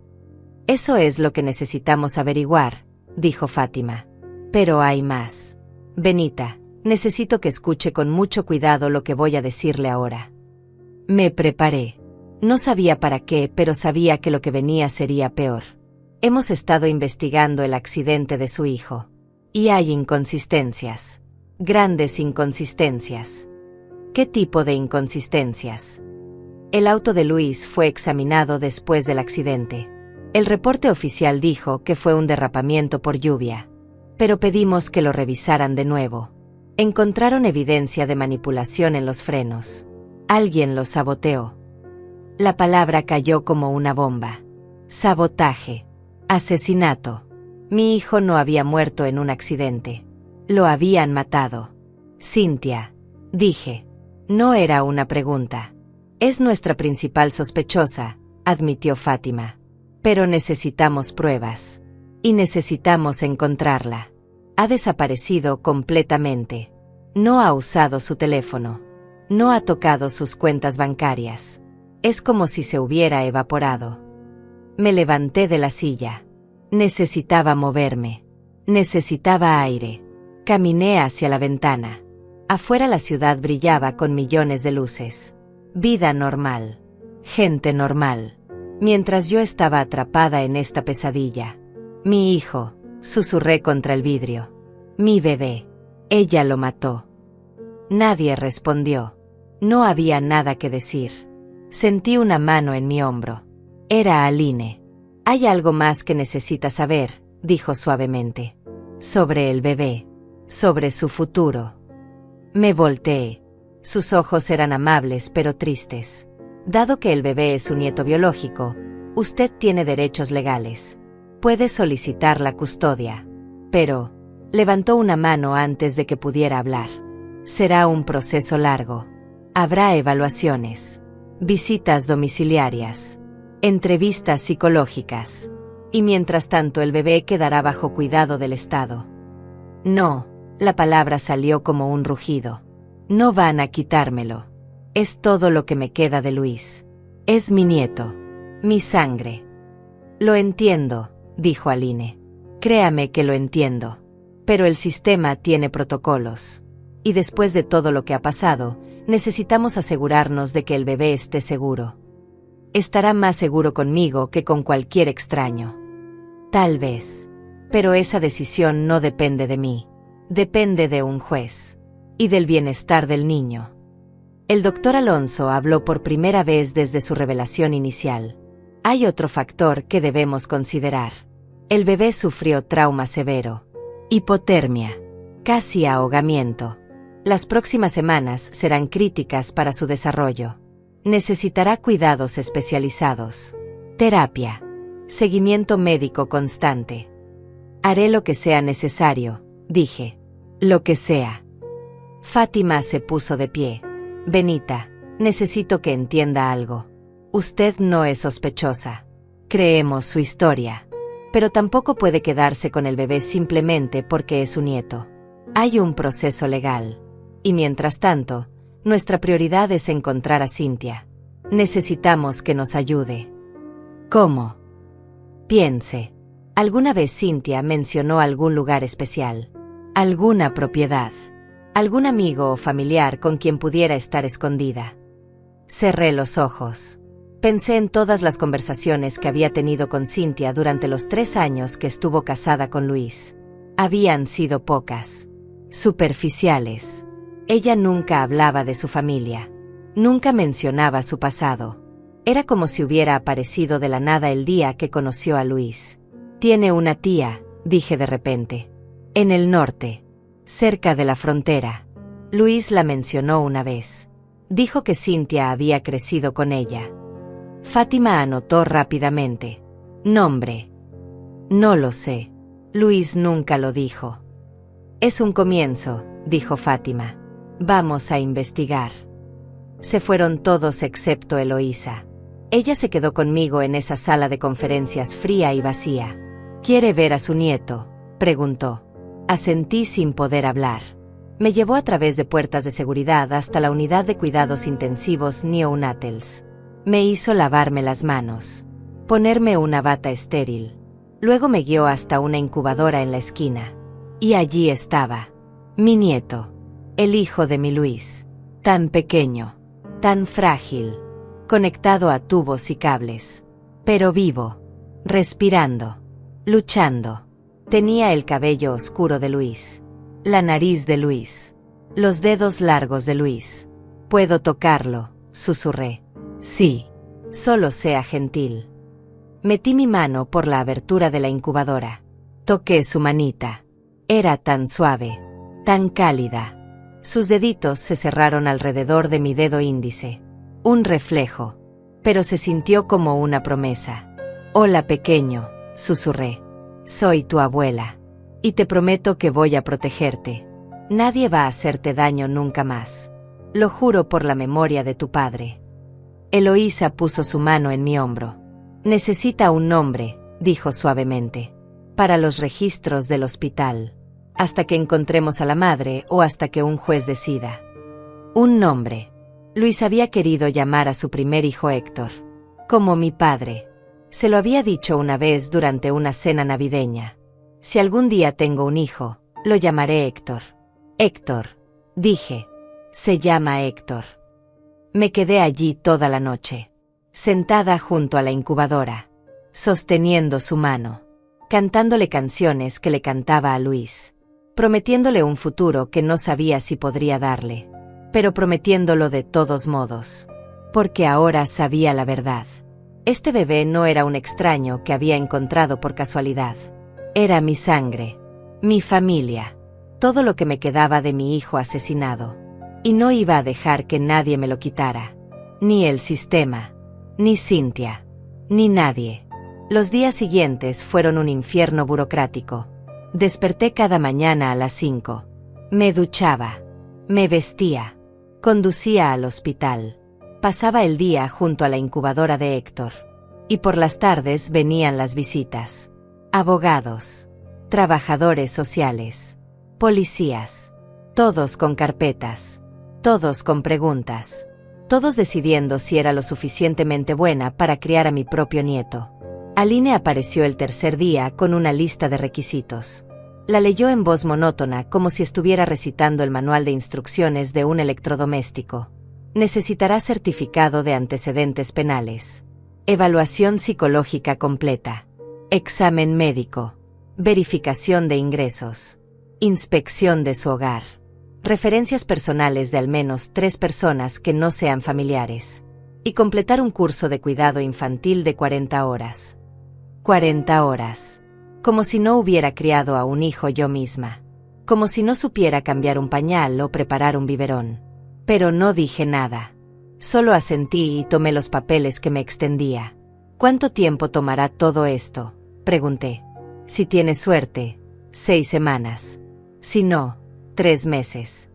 Eso es lo que necesitamos averiguar, dijo Fátima. Pero hay más. Benita, necesito que escuche con mucho cuidado lo que voy a decirle ahora. Me preparé. No sabía para qué, pero sabía que lo que venía sería peor. Hemos estado investigando el accidente de su hijo. Y hay inconsistencias. Grandes inconsistencias. ¿Qué tipo de inconsistencias? El auto de Luis fue examinado después del accidente. El reporte oficial dijo que fue un derrapamiento por lluvia. Pero pedimos que lo revisaran de nuevo. Encontraron evidencia de manipulación en los frenos. Alguien lo saboteó. La palabra cayó como una bomba. Sabotaje. Asesinato. Mi hijo no había muerto en un accidente. Lo habían matado. Cynthia, dije. No era una pregunta. Es nuestra principal sospechosa, admitió Fátima. Pero necesitamos pruebas. Y necesitamos encontrarla. Ha desaparecido completamente. No ha usado su teléfono. No ha tocado sus cuentas bancarias. Es como si se hubiera evaporado. Me levanté de la silla. Necesitaba moverme. Necesitaba aire. Caminé hacia la ventana. Afuera la ciudad brillaba con millones de luces. Vida normal. Gente normal. Mientras yo estaba atrapada en esta pesadilla. Mi hijo, susurré contra el vidrio. Mi bebé. Ella lo mató. Nadie respondió. No había nada que decir. Sentí una mano en mi hombro. Era Aline. Hay algo más que necesita saber, dijo suavemente. Sobre el bebé. Sobre su futuro. Me volteé. Sus ojos eran amables pero tristes. Dado que el bebé es su nieto biológico, usted tiene derechos legales. Puede solicitar la custodia. Pero, levantó una mano antes de que pudiera hablar. Será un proceso largo. Habrá evaluaciones. Visitas domiciliarias. Entrevistas psicológicas. Y mientras tanto el bebé quedará bajo cuidado del Estado. No, la palabra salió como un rugido. No van a quitármelo. Es todo lo que me queda de Luis. Es mi nieto. Mi sangre. Lo entiendo, dijo Aline. Créame que lo entiendo. Pero el sistema tiene protocolos. Y después de todo lo que ha pasado, necesitamos asegurarnos de que el bebé esté seguro. Estará más seguro conmigo que con cualquier extraño. Tal vez. Pero esa decisión no depende de mí. Depende de un juez. Y del bienestar del niño. El doctor Alonso habló por primera vez desde su revelación inicial. Hay otro factor que debemos considerar. El bebé sufrió trauma severo. Hipotermia. Casi ahogamiento. Las próximas semanas serán críticas para su desarrollo. Necesitará cuidados especializados. Terapia. Seguimiento médico constante. Haré lo que sea necesario, dije. Lo que sea. Fátima se puso de pie. Benita, necesito que entienda algo. Usted no es sospechosa. Creemos su historia. Pero tampoco puede quedarse con el bebé simplemente porque es su nieto. Hay un proceso legal. Y mientras tanto, nuestra prioridad es encontrar a Cynthia. Necesitamos que nos ayude. ¿Cómo? Piense. ¿Alguna vez Cynthia mencionó algún lugar especial? ¿Alguna propiedad? ¿Algún amigo o familiar con quien pudiera estar escondida? Cerré los ojos. Pensé en todas las conversaciones que había tenido con Cynthia durante los 3 años que estuvo casada con Luis. Habían sido pocas. Superficiales. Ella nunca hablaba de su familia. Nunca mencionaba su pasado. Era como si hubiera aparecido de la nada el día que conoció a Luis. Tiene una tía, dije de repente. En el norte. Cerca de la frontera. Luis la mencionó una vez. Dijo que Cynthia había crecido con ella. Fátima anotó rápidamente. Nombre. No lo sé. Luis nunca lo dijo. Es un comienzo, dijo Fátima. Vamos a investigar. Se fueron todos excepto Eloísa. Ella se quedó conmigo en esa sala de conferencias fría y vacía. ¿Quiere ver a su nieto?, preguntó. Asentí sin poder hablar. Me llevó a través de puertas de seguridad hasta la unidad de cuidados intensivos neonatals. Me hizo lavarme las manos, ponerme una bata estéril. Luego me guió hasta una incubadora en la esquina. Y allí estaba, mi nieto, el hijo de mi Luis, tan pequeño, tan frágil, conectado a tubos y cables, pero vivo, respirando, luchando. Tenía el cabello oscuro de Luis, la nariz de Luis, los dedos largos de Luis. Puedo tocarlo, susurré. Sí, solo sea gentil. Metí mi mano por la abertura de la incubadora. Toqué su manita. Era tan suave, tan cálida. Sus deditos se cerraron alrededor de mi dedo índice. Un reflejo, pero se sintió como una promesa. Hola, pequeño, susurré. Soy tu abuela. Y te prometo que voy a protegerte. Nadie va a hacerte daño nunca más. Lo juro por la memoria de tu padre. Eloísa puso su mano en mi hombro. Necesita un nombre, dijo suavemente. Para los registros del hospital. Hasta que encontremos a la madre o hasta que un juez decida. Un nombre. Luis había querido llamar a su primer hijo Héctor. Como mi padre. Se lo había dicho una vez durante una cena navideña. Si algún día tengo un hijo, lo llamaré Héctor. Héctor, dije. Se llama Héctor. Me quedé allí toda la noche, sentada junto a la incubadora, sosteniendo su mano, cantándole canciones que le cantaba a Luis, prometiéndole un futuro que no sabía si podría darle, pero prometiéndolo de todos modos, porque ahora sabía la verdad. Este bebé no era un extraño que había encontrado por casualidad. Era mi sangre, mi familia, todo lo que me quedaba de mi hijo asesinado. Y no iba a dejar que nadie me lo quitara. Ni el sistema, ni Cynthia, ni nadie. Los días siguientes fueron un infierno burocrático. Desperté cada mañana a las 5. Me duchaba, me vestía, conducía al hospital. Pasaba el día junto a la incubadora de Héctor. Y por las tardes venían las visitas. Abogados, trabajadores sociales, policías, todos con carpetas, todos con preguntas, todos decidiendo si era lo suficientemente buena para criar a mi propio nieto. Aline apareció el tercer día con una lista de requisitos. La leyó en voz monótona como si estuviera recitando el manual de instrucciones de un electrodoméstico. Necesitará certificado de antecedentes penales. Evaluación psicológica completa. Examen médico. Verificación de ingresos. Inspección de su hogar. Referencias personales de al menos 3 personas que no sean familiares. Y completar un curso de cuidado infantil de 40 horas. 40 horas. Como si no hubiera criado a un hijo yo misma. Como si no supiera cambiar un pañal o preparar un biberón. Pero no dije nada. Solo asentí y tomé los papeles que me extendía. ¿Cuánto tiempo tomará todo esto?, pregunté. Si tiene suerte, 6 semanas. Si no, 3 meses.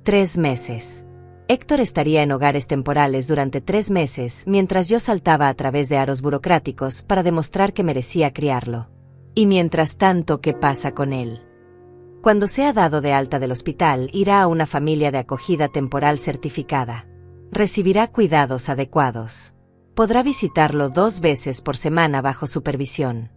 3 meses. Héctor estaría en hogares temporales durante 3 meses mientras yo saltaba a través de aros burocráticos para demostrar que merecía criarlo. Y mientras tanto, ¿qué pasa con él? Cuando sea dado de alta del hospital, irá a una familia de acogida temporal certificada. Recibirá cuidados adecuados. Podrá visitarlo 2 veces por semana bajo supervisión.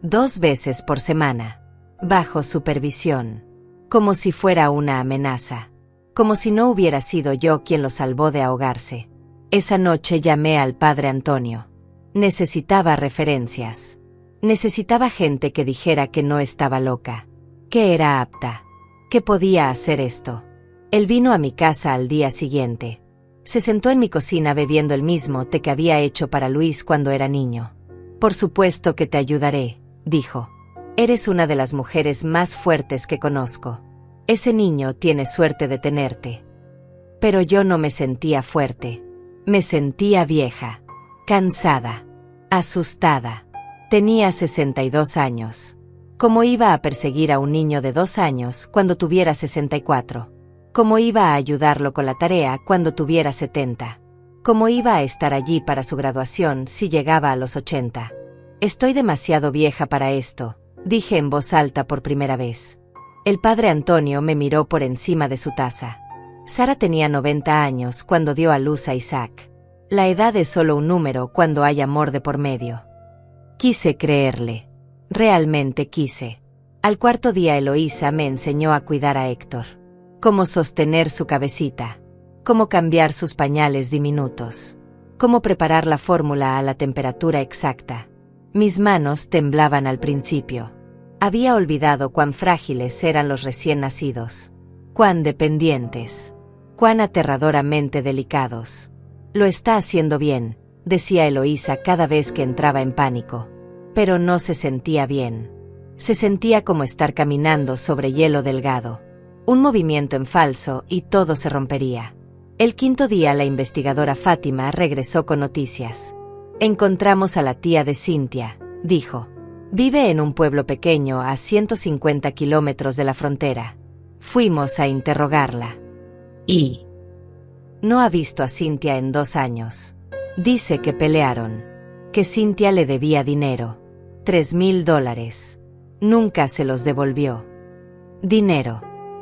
2 veces por semana. Bajo supervisión. Como si fuera una amenaza. Como si no hubiera sido yo quien lo salvó de ahogarse. Esa noche llamé al padre Antonio. Necesitaba referencias. Necesitaba gente que dijera que no estaba loca. Que era apta. Que podía hacer esto. Él vino a mi casa al día siguiente. Se sentó en mi cocina bebiendo el mismo té que había hecho para Luis cuando era niño. Por supuesto que te ayudaré, dijo. Eres una de las mujeres más fuertes que conozco. Ese niño tiene suerte de tenerte. Pero yo no me sentía fuerte. Me sentía vieja, cansada, asustada. Tenía 62 años. ¿Cómo iba a perseguir a un niño de 2 años cuando tuviera 64? ¿Cómo iba a ayudarlo con la tarea cuando tuviera 70? ¿Cómo iba a estar allí para su graduación si llegaba a los 80? Estoy demasiado vieja para esto, dije en voz alta por primera vez. El padre Antonio me miró por encima de su taza. Sara tenía 90 años cuando dio a luz a Isaac. La edad es solo un número cuando hay amor de por medio. Quise creerle. Realmente quise. Al cuarto día Eloísa me enseñó a cuidar a Héctor. Cómo sostener su cabecita. Cómo cambiar sus pañales diminutos. Cómo preparar la fórmula a la temperatura exacta. Mis manos temblaban al principio. Había olvidado cuán frágiles eran los recién nacidos. Cuán dependientes. Cuán aterradoramente delicados. Lo está haciendo bien, decía Eloísa cada vez que entraba en pánico. Pero no se sentía bien. Se sentía como estar caminando sobre hielo delgado. Un movimiento en falso y todo se rompería. El quinto día la investigadora Fátima regresó con noticias. Encontramos a la tía de Cynthia, dijo. Vive en un pueblo pequeño a 150 kilómetros de la frontera. Fuimos a interrogarla. Y no ha visto a Cynthia en 2 años. Dice que pelearon. Que Cynthia le debía dinero. $3,000. Nunca se los devolvió. Dinero.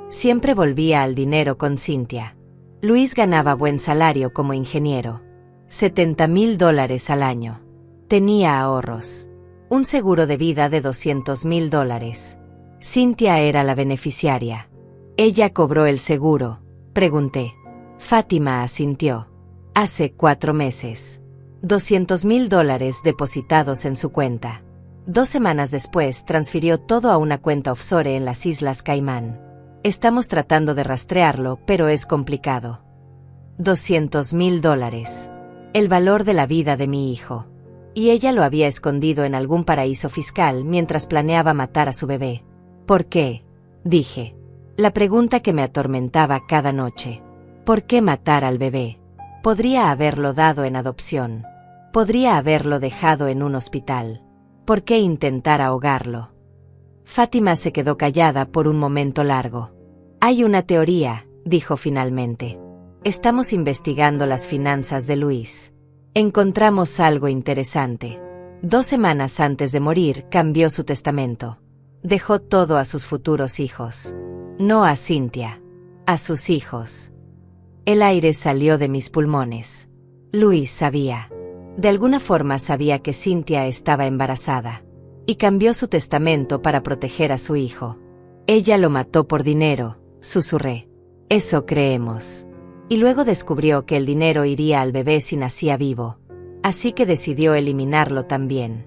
Siempre volvía al dinero con Cynthia. Luis ganaba buen salario como ingeniero. $70,000 al año. Tenía ahorros. Un seguro de vida de $200,000. Cynthia era la beneficiaria. ¿Ella cobró el seguro?, pregunté. Fátima asintió. Hace 4 meses. $200,000 depositados en su cuenta. 2 semanas después transfirió todo a una cuenta offshore en las Islas Caimán. Estamos tratando de rastrearlo, pero es complicado. $200,000. El valor de la vida de mi hijo. Y ella lo había escondido en algún paraíso fiscal mientras planeaba matar a su bebé. ¿Por qué?, dije. La pregunta que me atormentaba cada noche. ¿Por qué matar al bebé? Podría haberlo dado en adopción. Podría haberlo dejado en un hospital. ¿Por qué intentar ahogarlo? Fátima se quedó callada por un momento largo. Hay una teoría, dijo finalmente. Estamos investigando las finanzas de Luis. Encontramos algo interesante. 2 semanas antes de morir cambió su testamento. Dejó todo a sus futuros hijos. No a Cynthia. A sus hijos. El aire salió de mis pulmones. Luis sabía. De alguna forma sabía que Cynthia estaba embarazada. Y cambió su testamento para proteger a su hijo. Ella lo mató por dinero, susurré. Eso creemos. Y luego descubrió que el dinero iría al bebé si nacía vivo. Así que decidió eliminarlo también.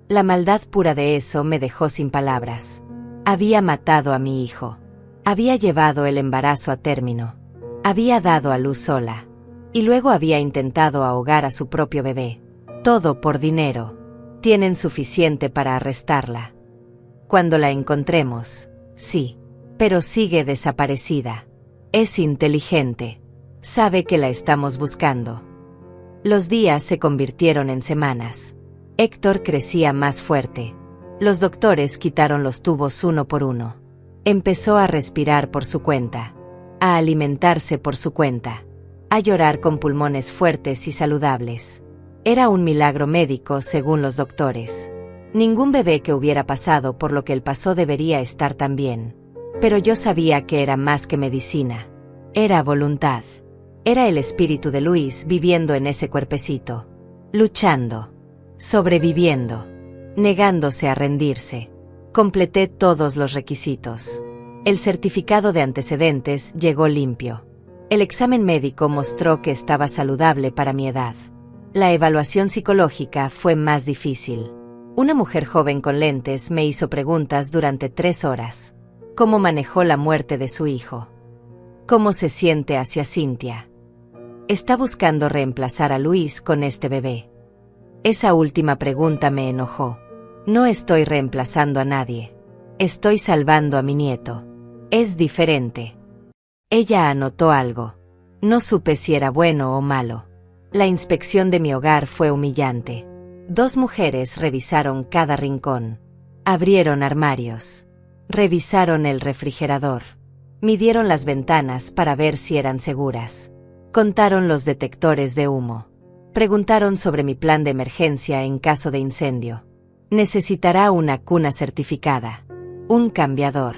La maldad pura de eso me dejó sin palabras. Había matado a mi hijo. Había llevado el embarazo a término. Había dado a luz sola. Y luego había intentado ahogar a su propio bebé. Todo por dinero. Tienen suficiente para arrestarla. Cuando la encontremos, sí. Pero sigue desaparecida. Es inteligente. Sabe que la estamos buscando. Los días se convirtieron en semanas. Héctor crecía más fuerte. Los doctores quitaron los tubos uno por uno. Empezó a respirar por su cuenta. A alimentarse por su cuenta. A llorar con pulmones fuertes y saludables. Era un milagro médico según los doctores. Ningún bebé que hubiera pasado por lo que él pasó debería estar tan bien. Pero yo sabía que era más que medicina. Era voluntad. Era el espíritu de Luis viviendo en ese cuerpecito. Luchando. Sobreviviendo. Negándose a rendirse. Completé todos los requisitos. El certificado de antecedentes llegó limpio. El examen médico mostró que estaba saludable para mi edad. La evaluación psicológica fue más difícil. Una mujer joven con lentes me hizo preguntas durante 3 horas. ¿Cómo manejó la muerte de su hijo? ¿Cómo se siente hacia Cynthia? Está buscando reemplazar a Luis con este bebé. Esa última pregunta me enojó. No estoy reemplazando a nadie. Estoy salvando a mi nieto. Es diferente. Ella anotó algo. No supe si era bueno o malo. La inspección de mi hogar fue humillante. 2 mujeres revisaron cada rincón. Abrieron armarios. Revisaron el refrigerador. Midieron las ventanas para ver si eran seguras. Contaron los detectores de humo. Preguntaron sobre mi plan de emergencia en caso de incendio. Necesitará una cuna certificada, un cambiador,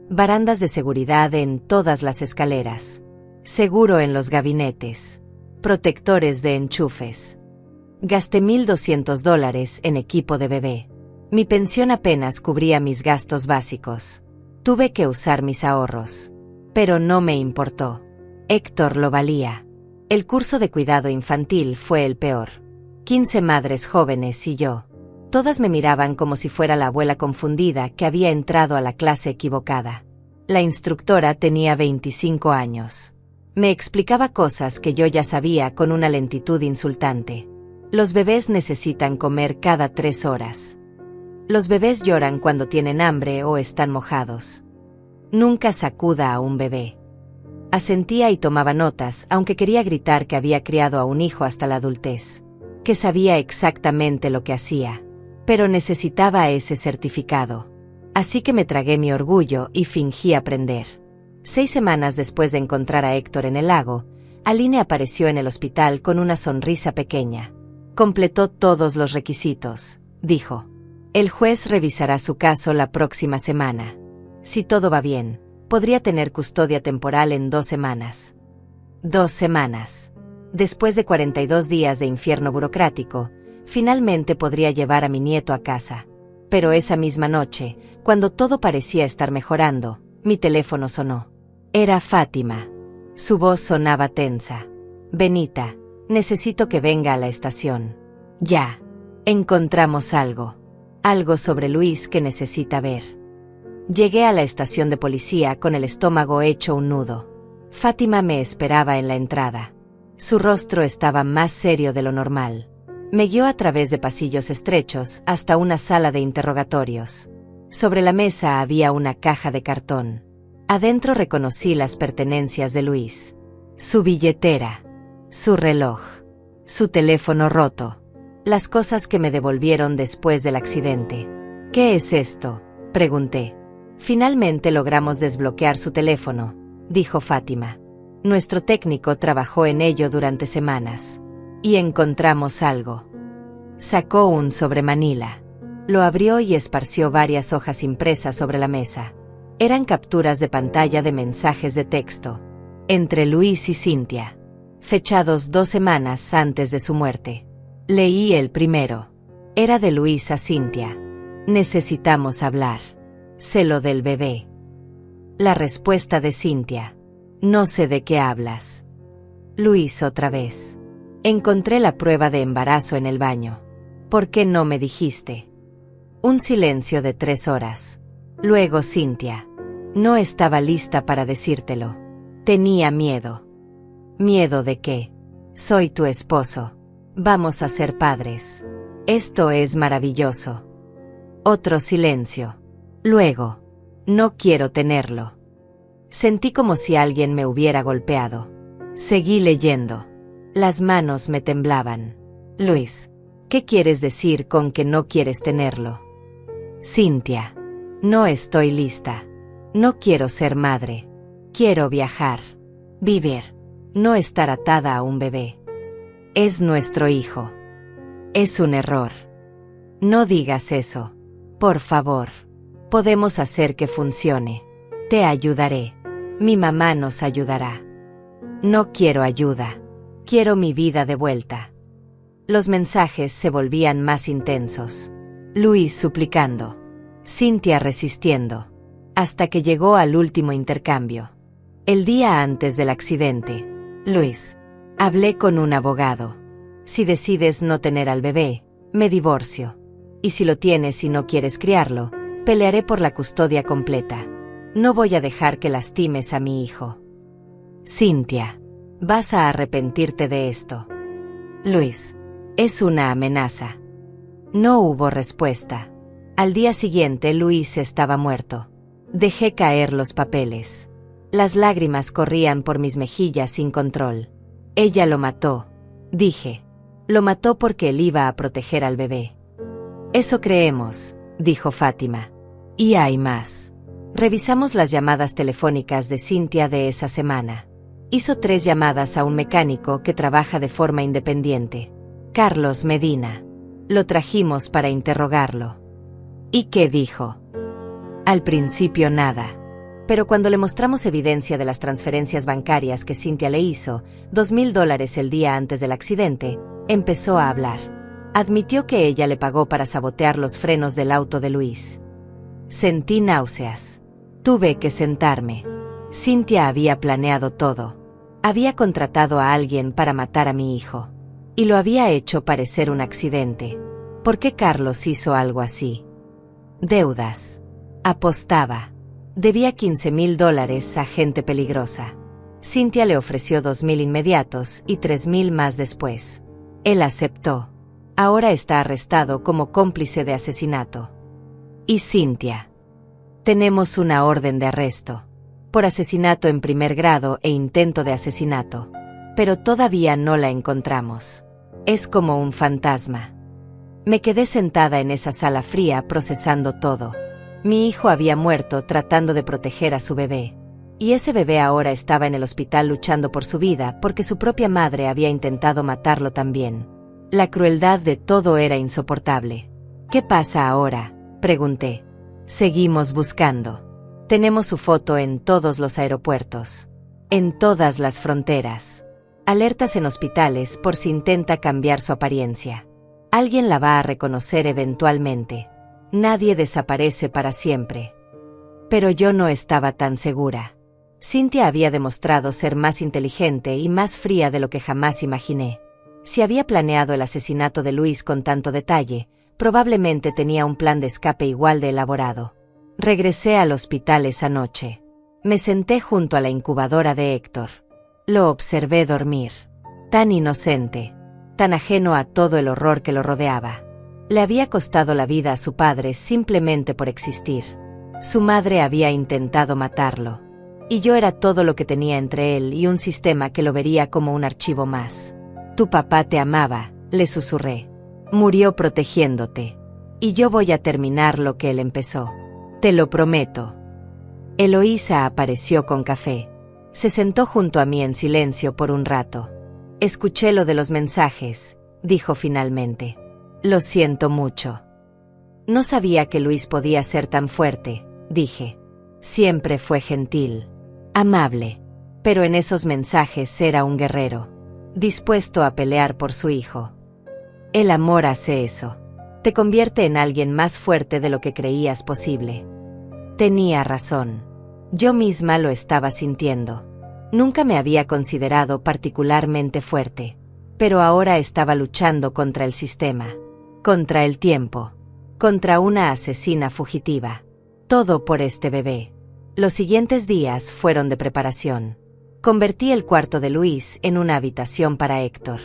barandas de seguridad en todas las escaleras, seguro en los gabinetes, protectores de enchufes. Gasté $1,200 en equipo de bebé. Mi pensión apenas cubría mis gastos básicos. Tuve que usar mis ahorros. Pero no me importó. Héctor lo valía. El curso de cuidado infantil fue el peor. 15 madres jóvenes y yo. Todas me miraban como si fuera la abuela confundida que había entrado a la clase equivocada. La instructora tenía 25 años. Me explicaba cosas que yo ya sabía con una lentitud insultante. Los bebés necesitan comer cada 3 horas. Los bebés lloran cuando tienen hambre o están mojados. Nunca sacuda a un bebé. Asentía y tomaba notas, aunque quería gritar que había criado a un hijo hasta la adultez, que sabía exactamente lo que hacía, pero necesitaba ese certificado. Así que me tragué mi orgullo y fingí aprender. 6 semanas después de encontrar a Héctor en el lago, Aline apareció en el hospital con una sonrisa pequeña. Completó todos los requisitos, dijo. El juez revisará su caso la próxima semana. Si todo va bien, podría tener custodia temporal en 2 semanas. 2 semanas. Después de 42 días de infierno burocrático, finalmente podría llevar a mi nieto a casa. Pero esa misma noche, cuando todo parecía estar mejorando, mi teléfono sonó. Era Fátima. Su voz sonaba tensa. Benita, necesito que venga a la estación. Ya. Encontramos algo. Algo sobre Luis que necesita ver. Llegué a la estación de policía con el estómago hecho un nudo. Fátima me esperaba en la entrada. Su rostro estaba más serio de lo normal. Me guió a través de pasillos estrechos hasta una sala de interrogatorios. Sobre la mesa había una caja de cartón. Adentro reconocí las pertenencias de Luis. Su billetera, su reloj, su teléfono roto. Las cosas que me devolvieron después del accidente. ¿Qué es esto?, pregunté. Finalmente logramos desbloquear su teléfono, dijo Fátima. Nuestro técnico trabajó en ello durante semanas. Y encontramos algo. Sacó un sobremanila. Lo abrió y esparció varias hojas impresas sobre la mesa. Eran capturas de pantalla de mensajes de texto. Entre Luis y Cintia. Fechados 2 semanas antes de su muerte. Leí el primero. Era de Luis a Cintia. Necesitamos hablar. Sé lo del bebé. La respuesta de Cintia. No sé de qué hablas. Luis otra vez. Encontré la prueba de embarazo en el baño. ¿Por qué no me dijiste? Un silencio de 3 horas. Luego Cintia. No estaba lista para decírtelo. Tenía miedo. ¿Miedo de qué? Soy tu esposo. Vamos a ser padres. Esto es maravilloso. Otro silencio. Luego. No quiero tenerlo. Sentí como si alguien me hubiera golpeado. Seguí leyendo. Las manos me temblaban. Luis, ¿qué quieres decir con que no quieres tenerlo? Cintia. No estoy lista. No quiero ser madre. Quiero viajar. Vivir. No estar atada a un bebé. Es nuestro hijo. Es un error. No digas eso. Por favor. Podemos hacer que funcione. Te ayudaré. Mi mamá nos ayudará. No quiero ayuda. Quiero mi vida de vuelta. Los mensajes se volvían más intensos. Luis suplicando. Cintia resistiendo. Hasta que llegó al último intercambio. El día antes del accidente. Luis. Hablé con un abogado. Si decides no tener al bebé, me divorcio. Y si lo tienes y no quieres criarlo, pelearé por la custodia completa. No voy a dejar que lastimes a mi hijo. Cintia. Vas a arrepentirte de esto. Luis. Es una amenaza. No hubo respuesta. Al día siguiente Luis estaba muerto. Dejé caer los papeles. Las lágrimas corrían por mis mejillas sin control. Ella lo mató, dije. Lo mató porque él iba a proteger al bebé. Eso creemos, dijo Fátima. Y hay más. Revisamos las llamadas telefónicas de Cynthia de esa semana. Hizo 3 llamadas a un mecánico que trabaja de forma independiente. Carlos Medina. Lo trajimos para interrogarlo. ¿Y qué dijo? Al principio nada. Pero cuando le mostramos evidencia de las transferencias bancarias que Cynthia le hizo, $2,000 el día antes del accidente, empezó a hablar. Admitió que ella le pagó para sabotear los frenos del auto de Luis. Sentí náuseas. Tuve que sentarme. Cynthia había planeado todo. Había contratado a alguien para matar a mi hijo. Y lo había hecho parecer un accidente. ¿Por qué Carlos hizo algo así? Deudas. Apostaba. Debía $15,000 a gente peligrosa. Cynthia le ofreció 2,000 inmediatos y 3,000 más después. Él aceptó. Ahora está arrestado como cómplice de asesinato. ¿Y Cynthia? Tenemos una orden de arresto. Por asesinato en primer grado e intento de asesinato. Pero todavía no la encontramos. Es como un fantasma. Me quedé sentada en esa sala fría procesando todo. Mi hijo había muerto tratando de proteger a su bebé. Y ese bebé ahora estaba en el hospital luchando por su vida porque su propia madre había intentado matarlo también. La crueldad de todo era insoportable. ¿Qué pasa ahora?, pregunté. Seguimos buscando. Tenemos su foto en todos los aeropuertos. En todas las fronteras. Alertas en hospitales por si intenta cambiar su apariencia. Alguien la va a reconocer eventualmente. Nadie desaparece para siempre. Pero yo no estaba tan segura. Cynthia había demostrado ser más inteligente y más fría de lo que jamás imaginé. Si había planeado el asesinato de Luis con tanto detalle, probablemente tenía un plan de escape igual de elaborado. Regresé al hospital esa noche. Me senté junto a la incubadora de Héctor. Lo observé dormir. Tan inocente, tan ajeno a todo el horror que lo rodeaba. Le había costado la vida a su padre simplemente por existir. Su madre había intentado matarlo. Y yo era todo lo que tenía entre él y un sistema que lo vería como un archivo más. Tu papá te amaba, le susurré. Murió protegiéndote. Y yo voy a terminar lo que él empezó. Te lo prometo. Eloísa apareció con café. Se sentó junto a mí en silencio por un rato. Escuché lo de los mensajes, dijo finalmente. Lo siento mucho. No sabía que Luis podía ser tan fuerte, dije. Siempre fue gentil, amable, pero en esos mensajes era un guerrero, dispuesto a pelear por su hijo. El amor hace eso. Te convierte en alguien más fuerte de lo que creías posible. Tenía razón. Yo misma lo estaba sintiendo. Nunca me había considerado particularmente fuerte, pero ahora estaba luchando contra el sistema, contra el tiempo, contra una asesina fugitiva. Todo por este bebé. Los siguientes días fueron de preparación. Convertí el cuarto de Luis en una habitación para Héctor.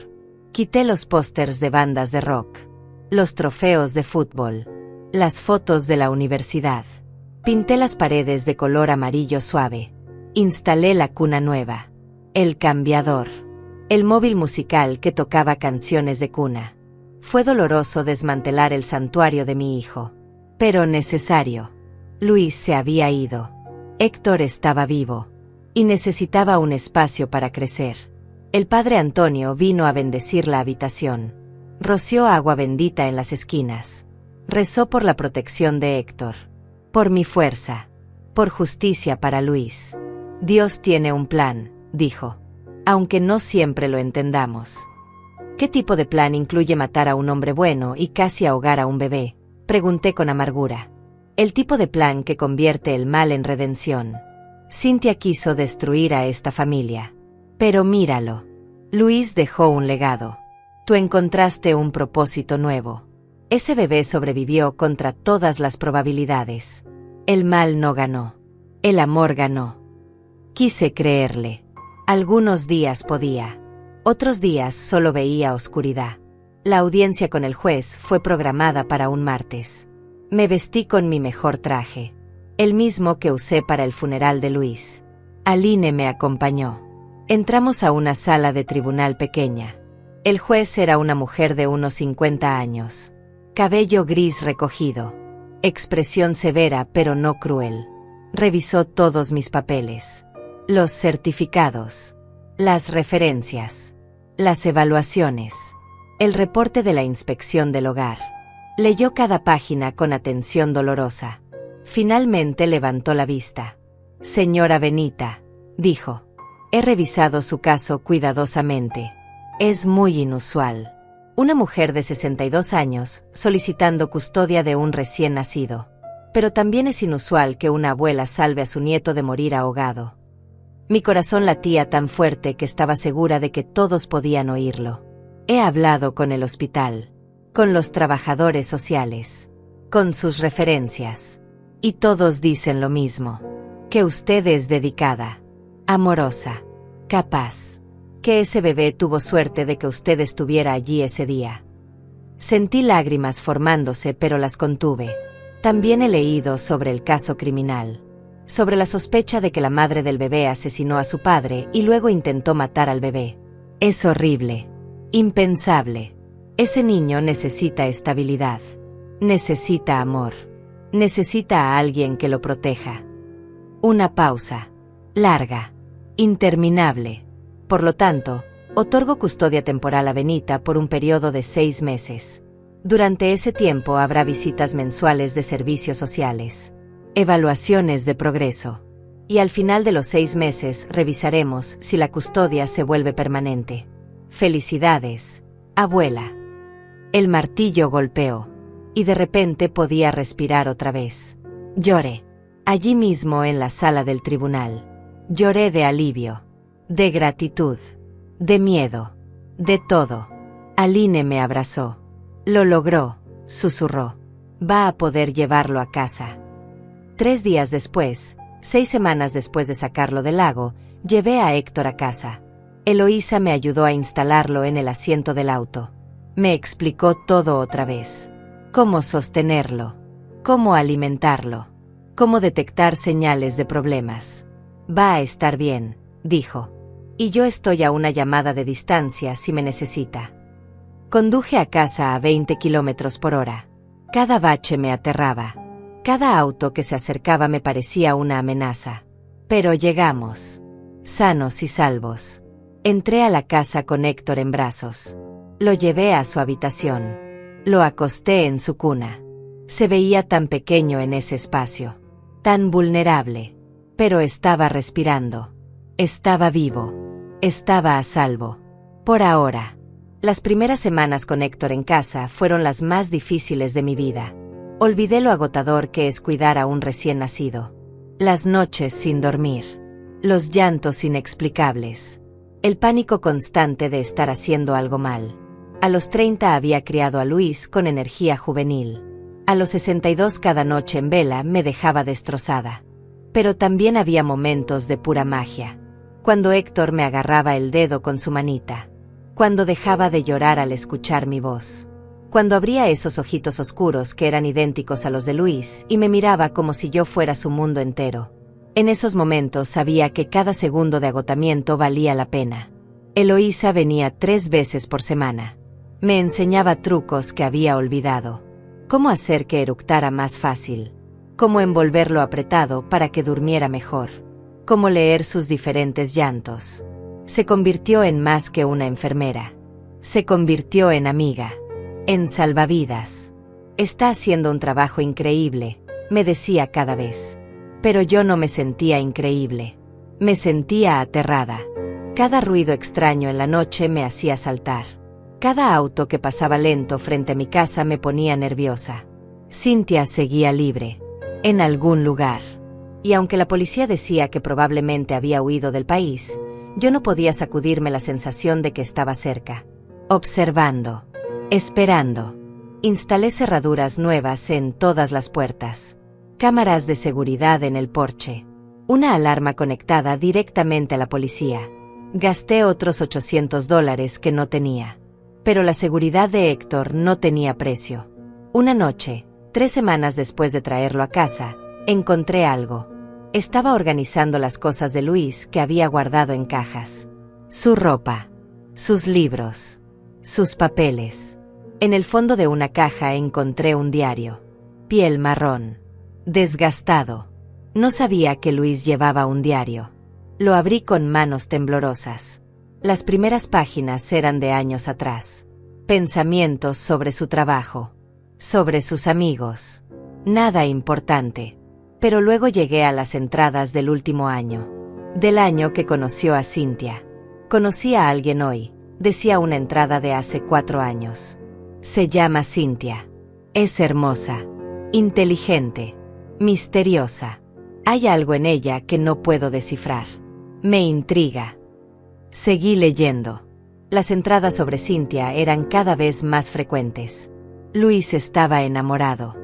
Quité los pósters de bandas de rock, los trofeos de fútbol, las fotos de la universidad. Pinté las paredes de color amarillo suave. Instalé la cuna nueva, el cambiador, el móvil musical que tocaba canciones de cuna. Fue doloroso desmantelar el santuario de mi hijo, pero necesario. Luis se había ido. Héctor estaba vivo y necesitaba un espacio para crecer. El padre Antonio vino a bendecir la habitación. Roció agua bendita en las esquinas. Rezó por la protección de Héctor, por mi fuerza, por justicia para Luis. Dios tiene un plan, dijo, aunque no siempre lo entendamos. ¿Qué tipo de plan incluye matar a un hombre bueno y casi ahogar a un bebé?, pregunté con amargura. El tipo de plan que convierte el mal en redención. Cynthia quiso destruir a esta familia. Pero míralo. Luis dejó un legado. Tú encontraste un propósito nuevo. Ese bebé sobrevivió contra todas las probabilidades. El mal no ganó. El amor ganó. Quise creerle. Algunos días podía. Otros días solo veía oscuridad. La audiencia con el juez fue programada para un martes. Me vestí con mi mejor traje, el mismo que usé para el funeral de Luis. Aline me acompañó. Entramos a una sala de tribunal pequeña. El juez era una mujer de unos 50 años. Cabello gris recogido. Expresión severa pero no cruel. Revisó todos mis papeles. Los certificados. Las referencias. Las evaluaciones. El reporte de la inspección del hogar. Leyó cada página con atención dolorosa. Finalmente levantó la vista. Señora Benita, dijo. He revisado su caso cuidadosamente. Es muy inusual. Una mujer de 62 años solicitando custodia de un recién nacido. Pero también es inusual que una abuela salve a su nieto de morir ahogado. Mi corazón latía tan fuerte que estaba segura de que todos podían oírlo. He hablado con el hospital, con los trabajadores sociales, con sus referencias. Y todos dicen lo mismo. Que usted es dedicada, amorosa, capaz. Que ese bebé tuvo suerte de que usted estuviera allí ese día. Sentí lágrimas formándose, pero las contuve. También he leído sobre el caso criminal. Sobre la sospecha de que la madre del bebé asesinó a su padre y luego intentó matar al bebé. Es horrible. Impensable. Ese niño necesita estabilidad. Necesita amor. Necesita a alguien que lo proteja. Una pausa. Larga. Interminable. Por lo tanto, otorgo custodia temporal a Benita por un periodo de 6 meses. Durante ese tiempo habrá visitas mensuales de servicios sociales. Evaluaciones de progreso. Y al final de los 6 meses revisaremos si la custodia se vuelve permanente. Felicidades, abuela. El martillo golpeó. Y de repente podía respirar otra vez. Lloré. Allí mismo en la sala del tribunal. Lloré de alivio. De gratitud. De miedo. De todo. Aline me abrazó. Lo logró, susurró. Va a poder llevarlo a casa. 3 días después, 6 semanas después de sacarlo del lago, llevé a Héctor a casa. Eloísa me ayudó a instalarlo en el asiento del auto. Me explicó todo otra vez. Cómo sostenerlo. Cómo alimentarlo. Cómo detectar señales de problemas. Va a estar bien, dijo. Y yo estoy a una llamada de distancia si me necesita. Conduje a casa a 20 kilómetros por hora. Cada bache me aterraba. Cada auto que se acercaba me parecía una amenaza. Pero llegamos. Sanos y salvos. Entré a la casa con Héctor en brazos. Lo llevé a su habitación. Lo acosté en su cuna. Se veía tan pequeño en ese espacio. Tan vulnerable. Pero estaba respirando. Estaba vivo. Estaba a salvo. Por ahora. Las primeras semanas con Héctor en casa fueron las más difíciles de mi vida. Olvidé lo agotador que es cuidar a un recién nacido. Las noches sin dormir. Los llantos inexplicables. El pánico constante de estar haciendo algo mal. A los 30 había criado a Luis con energía juvenil. A los 62 cada noche en vela me dejaba destrozada. Pero también había momentos de pura magia. Cuando Héctor me agarraba el dedo con su manita. Cuando dejaba de llorar al escuchar mi voz. Cuando abría esos ojitos oscuros que eran idénticos a los de Luis y me miraba como si yo fuera su mundo entero. En esos momentos sabía que cada segundo de agotamiento valía la pena. Eloísa venía 3 veces por semana. Me enseñaba trucos que había olvidado. Cómo hacer que eructara más fácil. Cómo envolverlo apretado para que durmiera mejor. Cómo leer sus diferentes llantos. Se convirtió en más que una enfermera. Se convirtió en amiga. En salvavidas. Está haciendo un trabajo increíble, me decía cada vez. Pero yo no me sentía increíble. Me sentía aterrada. Cada ruido extraño en la noche me hacía saltar. Cada auto que pasaba lento frente a mi casa me ponía nerviosa. Cynthia seguía libre. En algún lugar. Y aunque la policía decía que probablemente había huido del país, yo no podía sacudirme la sensación de que estaba cerca. Observando. Esperando. Instalé cerraduras nuevas en todas las puertas. Cámaras de seguridad en el porche. Una alarma conectada directamente a la policía. Gasté otros $800 que no tenía. Pero la seguridad de Héctor no tenía precio. Una noche, 3 semanas después de traerlo a casa, encontré algo. Estaba organizando las cosas de Luis que había guardado en cajas. Su ropa, sus libros, sus papeles. En el fondo de una caja encontré un diario. Piel marrón. Desgastado. No sabía que Luis llevaba un diario. Lo abrí con manos temblorosas. Las primeras páginas eran de años atrás. Pensamientos sobre su trabajo. Sobre sus amigos. Nada importante. Pero luego llegué a las entradas del último año. Del año que conoció a Cynthia. Conocí a alguien hoy, decía una entrada de hace 4 años. Se llama Cynthia. Es hermosa. Inteligente. Misteriosa. Hay algo en ella que no puedo descifrar. Me intriga. Seguí leyendo. Las entradas sobre Cynthia eran cada vez más frecuentes. Luis estaba enamorado.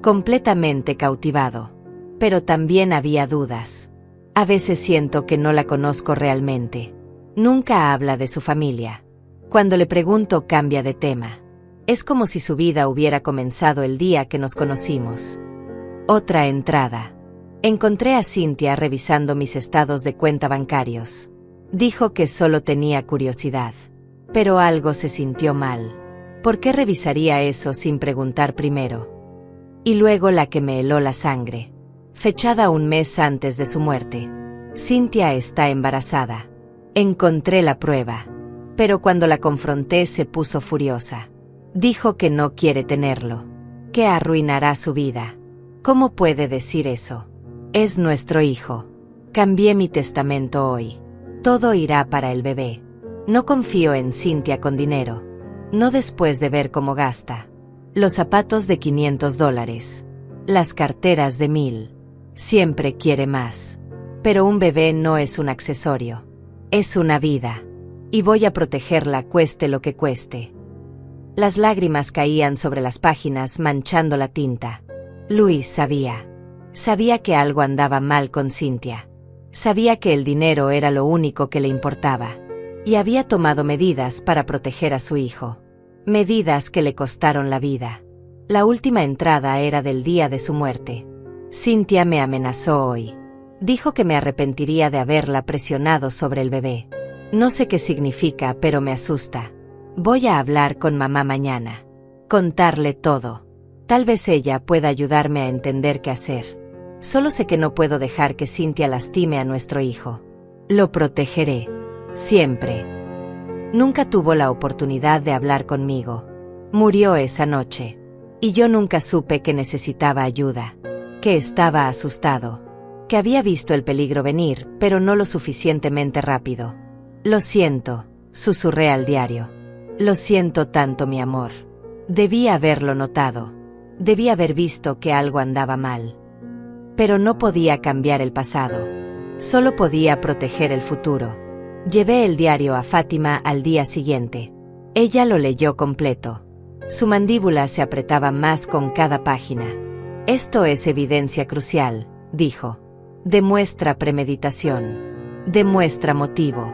Completamente cautivado. Pero también había dudas. A veces siento que no la conozco realmente. Nunca habla de su familia. Cuando le pregunto cambia de tema. Es como si su vida hubiera comenzado el día que nos conocimos. Otra entrada. Encontré a Cynthia revisando mis estados de cuenta bancarios. Dijo que solo tenía curiosidad. Pero algo se sintió mal. ¿Por qué revisaría eso sin preguntar primero? Y luego la que me heló la sangre. Fechada un mes antes de su muerte. Cynthia está embarazada. Encontré la prueba. Pero cuando la confronté se puso furiosa. Dijo que no quiere tenerlo. Que arruinará su vida. ¿Cómo puede decir eso? Es nuestro hijo. Cambié mi testamento hoy. Todo irá para el bebé. No confío en Cynthia con dinero. No después de ver cómo gasta. Los zapatos de $500. Las carteras de 1000. Siempre quiere más. Pero un bebé no es un accesorio. Es una vida. Y voy a protegerla cueste lo que cueste. Las lágrimas caían sobre las páginas manchando la tinta. Luis sabía. Sabía que algo andaba mal con Cynthia. Sabía que el dinero era lo único que le importaba. Y había tomado medidas para proteger a su hijo. Medidas que le costaron la vida. La última entrada era del día de su muerte. Cynthia me amenazó hoy. Dijo que me arrepentiría de haberla presionado sobre el bebé. No sé qué significa, pero me asusta. Voy a hablar con mamá mañana. Contarle todo. Tal vez ella pueda ayudarme a entender qué hacer. Solo sé que no puedo dejar que Cynthia lastime a nuestro hijo. Lo protegeré. Siempre. Nunca tuvo la oportunidad de hablar conmigo. Murió esa noche. Y yo nunca supe que necesitaba ayuda. Que estaba asustado. Que había visto el peligro venir, pero no lo suficientemente rápido. Lo siento, susurré al diario. Lo siento tanto, mi amor. Debí haberlo notado. Debí haber visto que algo andaba mal. Pero no podía cambiar el pasado. Solo podía proteger el futuro. Llevé el diario a Fátima al día siguiente. Ella lo leyó completo. Su mandíbula se apretaba más con cada página. Esto es evidencia crucial, dijo. Demuestra premeditación. Demuestra motivo.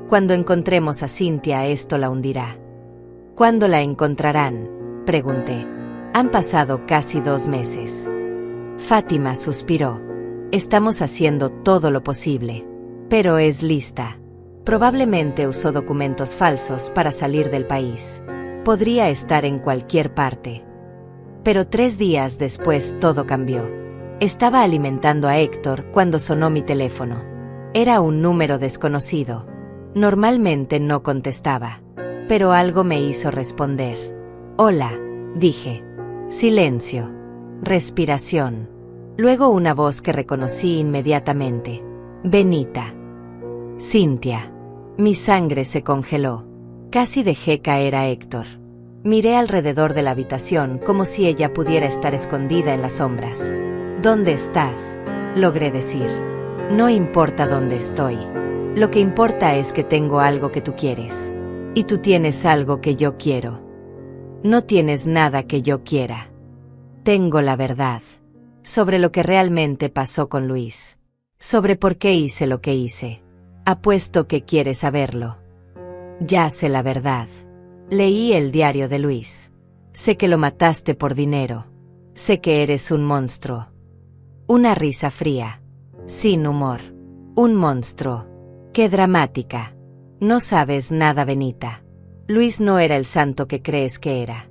Cuando encontremos a Cynthia esto la hundirá. ¿Cuándo la encontrarán?, pregunté. Han pasado casi 2 meses. Fátima suspiró. Estamos haciendo todo lo posible. Pero es lista. Probablemente usó documentos falsos para salir del país. Podría estar en cualquier parte. Pero 3 días después todo cambió. Estaba alimentando a Héctor cuando sonó mi teléfono. Era un número desconocido. Normalmente no contestaba. Pero algo me hizo responder. Hola, dije. Silencio. Respiración. Luego una voz que reconocí inmediatamente. Benita. Cynthia. Mi sangre se congeló. Casi dejé caer a Héctor. Miré alrededor de la habitación como si ella pudiera estar escondida en las sombras. ¿Dónde estás?, logré decir. No importa dónde estoy. Lo que importa es que tengo algo que tú quieres. Y tú tienes algo que yo quiero. No tienes nada que yo quiera. Tengo la verdad. Sobre lo que realmente pasó con Luis. Sobre por qué hice lo que hice. Apuesto que quieres saberlo. Ya sé la verdad. Leí el diario de Luis. Sé que lo mataste por dinero. Sé que eres un monstruo. Una risa fría. Sin humor. Un monstruo. ¡Qué dramática! No sabes nada, Benita. Luis no era el santo que crees que era.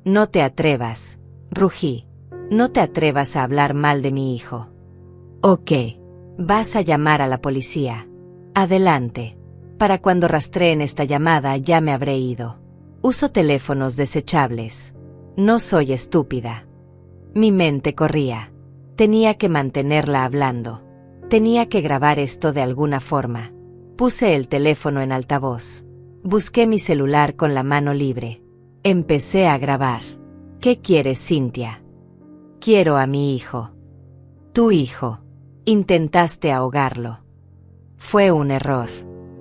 No te atrevas, rugí. No te atrevas a hablar mal de mi hijo. ¿O qué? ¿Vas a llamar a la policía? Adelante. Para cuando rastreen esta llamada ya me habré ido. Uso teléfonos desechables. No soy estúpida. Mi mente corría. Tenía que mantenerla hablando. Tenía que grabar esto de alguna forma. Puse el teléfono en altavoz. Busqué mi celular con la mano libre. Empecé a grabar. ¿Qué quieres, Cynthia? Quiero a mi hijo. Tu hijo. Intentaste ahogarlo. Fue un error.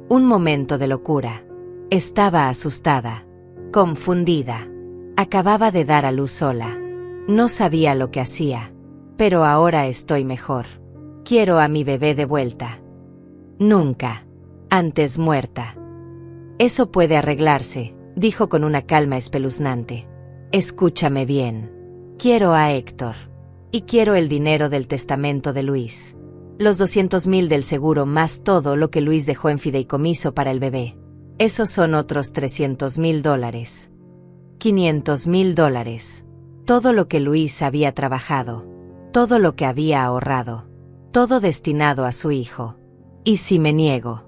Un momento de locura. Estaba asustada. Confundida. Acababa de dar a luz sola. No sabía lo que hacía. Pero ahora estoy mejor. Quiero a mi bebé de vuelta. Nunca. Antes muerta. Eso puede arreglarse, dijo con una calma espeluznante. Escúchame bien. Quiero a Héctor. Y quiero el dinero del testamento de Luis. Los 200,000 del seguro más todo lo que Luis dejó en fideicomiso para el bebé. Esos son otros $300,000. $500,000. Todo lo que Luis había trabajado. Todo lo que había ahorrado. Todo destinado a su hijo. ¿Y si me niego?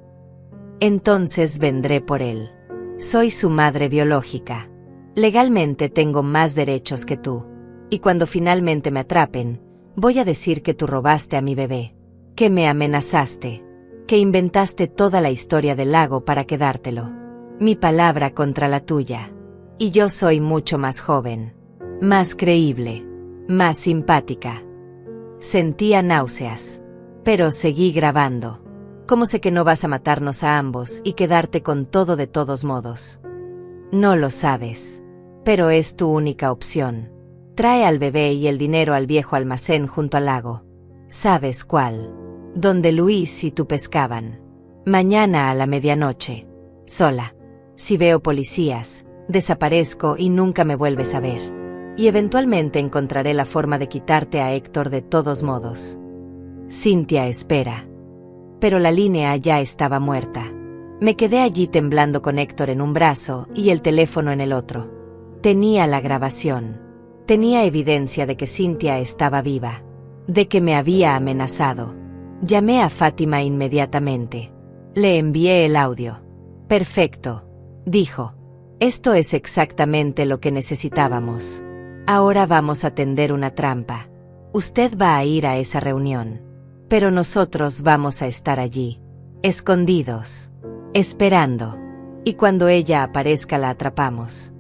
Entonces vendré por él. Soy su madre biológica. Legalmente tengo más derechos que tú. Y cuando finalmente me atrapen, voy a decir que tú robaste a mi bebé. Que me amenazaste. Que inventaste toda la historia del lago para quedártelo. Mi palabra contra la tuya. Y yo soy mucho más joven. Más creíble. Más simpática. Sentía náuseas. Pero seguí grabando. ¿Cómo sé que no vas a matarnos a ambos y quedarte con todo de todos modos? No lo sabes. Pero es tu única opción. Trae al bebé y el dinero al viejo almacén junto al lago. ¿Sabes cuál? Donde Luis y tú pescaban. Mañana a la medianoche. Sola. Si veo policías, desaparezco y nunca me vuelves a ver. Y eventualmente encontraré la forma de quitarte a Héctor de todos modos. Cynthia, espera. Pero la línea ya estaba muerta. Me quedé allí temblando con Héctor en un brazo y el teléfono en el otro. Tenía la grabación. Tenía evidencia de que Cynthia estaba viva. De que me había amenazado. Llamé a Fátima inmediatamente. Le envié el audio. Perfecto, dijo. Esto es exactamente lo que necesitábamos. Ahora vamos a tender una trampa. Usted va a ir a esa reunión. Pero nosotros vamos a estar allí. Escondidos. Esperando. Y cuando ella aparezca la atrapamos.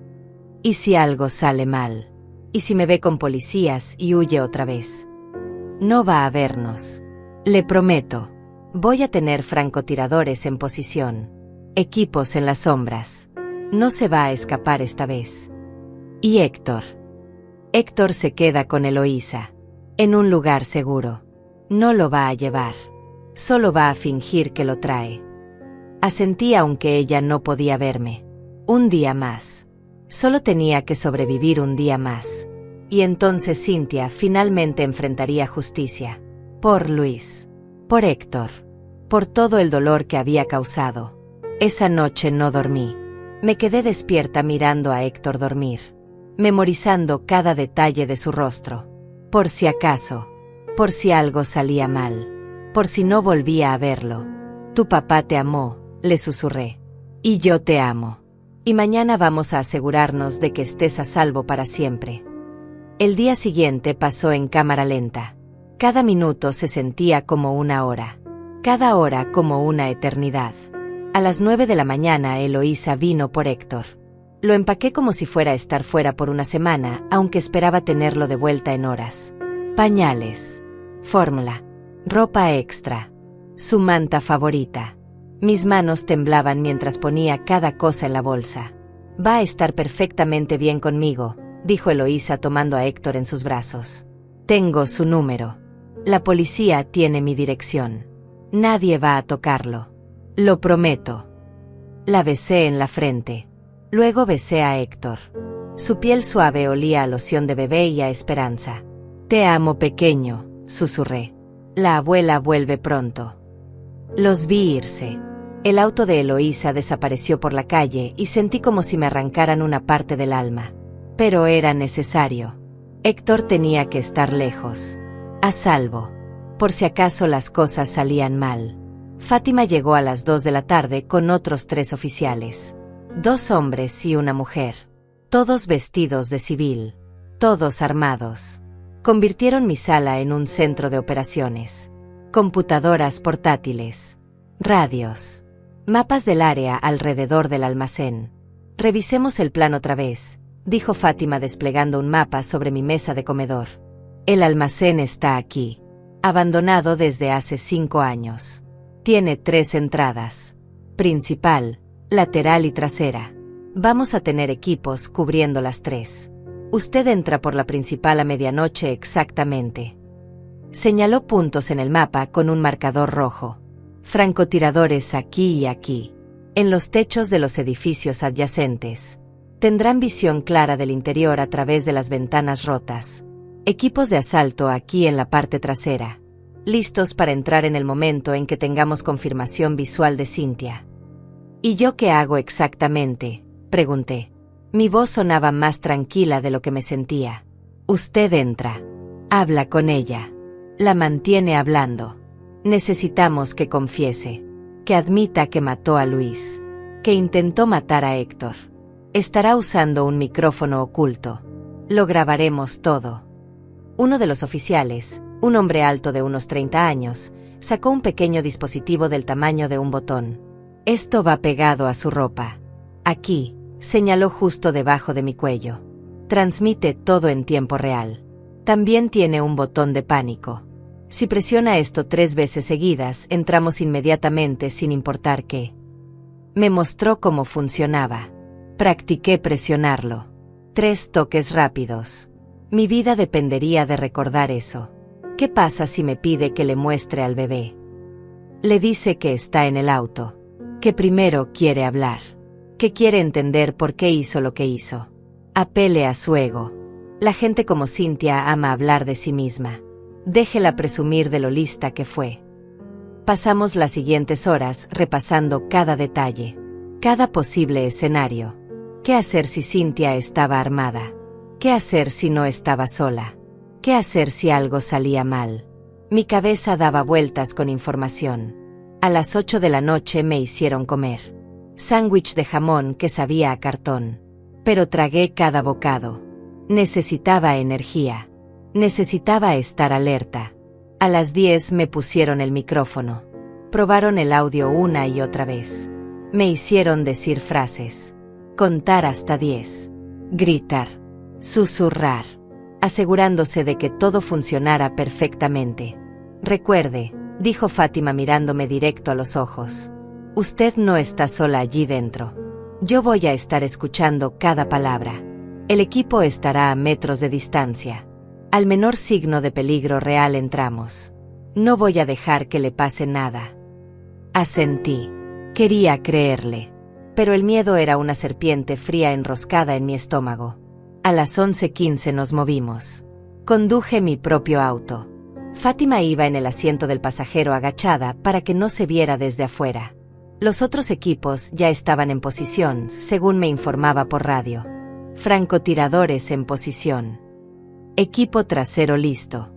¿Y si algo sale mal? ¿Y si me ve con policías y huye otra vez? No va a vernos. Le prometo. Voy a tener francotiradores en posición. Equipos en las sombras. No se va a escapar esta vez. ¿Y Héctor? Héctor se queda con Eloísa. En un lugar seguro. No lo va a llevar. Solo va a fingir que lo trae. Asentí aunque ella no podía verme. Un día más. Solo tenía que sobrevivir un día más. Y entonces Cynthia finalmente enfrentaría justicia. Por Luis. Por Héctor. Por todo el dolor que había causado. Esa noche no dormí. Me quedé despierta mirando a Héctor dormir. Memorizando cada detalle de su rostro. Por si acaso. Por si algo salía mal. Por si no volvía a verlo. Tu papá te amó, le susurré. Y yo te amo. Y mañana vamos a asegurarnos de que estés a salvo para siempre. El día siguiente pasó en cámara lenta. Cada minuto se sentía como una hora. Cada hora como una eternidad. A las 9 de la mañana Eloísa vino por Héctor. Lo empaqué como si fuera a estar fuera por una semana, aunque esperaba tenerlo de vuelta en horas. Pañales. Fórmula. Ropa extra. Su manta favorita. Mis manos temblaban mientras ponía cada cosa en la bolsa. Va a estar perfectamente bien conmigo, dijo Eloísa tomando a Héctor en sus brazos. Tengo su número. La policía tiene mi dirección. Nadie va a tocarlo. Lo prometo. La besé en la frente. Luego besé a Héctor. Su piel suave olía a loción de bebé y a esperanza. Te amo, pequeño, susurré. La abuela vuelve pronto. Los vi irse. El auto de Eloísa desapareció por la calle y sentí como si me arrancaran una parte del alma. Pero era necesario. Héctor tenía que estar lejos. A salvo. Por si acaso las cosas salían mal. Fátima llegó a las 2 de la tarde con otros 3 oficiales. 2 hombres y una mujer. Todos vestidos de civil. Todos armados. Convirtieron mi sala en un centro de operaciones. Computadoras portátiles. Radios. Mapas del área alrededor del almacén. Revisemos el plan otra vez, dijo Fátima desplegando un mapa sobre mi mesa de comedor. El almacén está aquí. Abandonado desde hace 5 años. Tiene 3 entradas. Principal, lateral y trasera. Vamos a tener equipos cubriendo las 3. Usted entra por la principal a medianoche exactamente. Señaló puntos en el mapa con un marcador rojo. Francotiradores aquí y aquí. En los techos de los edificios adyacentes. Tendrán visión clara del interior a través de las ventanas rotas. Equipos de asalto aquí en la parte trasera. Listos para entrar en el momento en que tengamos confirmación visual de Cynthia. ¿Y yo qué hago exactamente?, pregunté. Mi voz sonaba más tranquila de lo que me sentía. Usted entra. Habla con ella. La mantiene hablando. Necesitamos que confiese. Que admita que mató a Luis. Que intentó matar a Héctor. Estará usando un micrófono oculto. Lo grabaremos todo. Uno de los oficiales, un hombre alto de unos 30 años, sacó un pequeño dispositivo del tamaño de un botón. Esto va pegado a su ropa. Aquí, señaló justo debajo de mi cuello. Transmite todo en tiempo real. También tiene un botón de pánico. Si presiona esto 3 veces seguidas, entramos inmediatamente sin importar qué. Me mostró cómo funcionaba. Practiqué presionarlo. 3 toques rápidos. Mi vida dependería de recordar eso. ¿Qué pasa si me pide que le muestre al bebé? Le dice que está en el auto. Que primero quiere hablar. Que quiere entender por qué hizo lo que hizo. Apele a su ego. La gente como Cynthia ama hablar de sí misma. Déjela presumir de lo lista que fue. Pasamos las siguientes horas repasando cada detalle. Cada posible escenario. ¿Qué hacer si Cynthia estaba armada? ¿Qué hacer si no estaba sola? ¿Qué hacer si algo salía mal? Mi cabeza daba vueltas con información. A las 8 de la noche me hicieron comer. Sándwich de jamón que sabía a cartón. Pero tragué cada bocado. Necesitaba energía. Necesitaba estar alerta. A las 10 me pusieron el micrófono. Probaron el audio una y otra vez. Me hicieron decir frases. Contar hasta 10. Gritar. Susurrar. Asegurándose de que todo funcionara perfectamente. Recuerde, dijo Fátima mirándome directo a los ojos. Usted no está sola allí dentro. Yo voy a estar escuchando cada palabra. El equipo estará a metros de distancia. Al menor signo de peligro real entramos. No voy a dejar que le pase nada. Asentí. Quería creerle. Pero el miedo era una serpiente fría enroscada en mi estómago. A las 11:15 nos movimos. Conduje mi propio auto. Fátima iba en el asiento del pasajero agachada para que no se viera desde afuera. Los otros equipos ya estaban en posición, según me informaba por radio. Francotiradores en posición. Equipo trasero listo.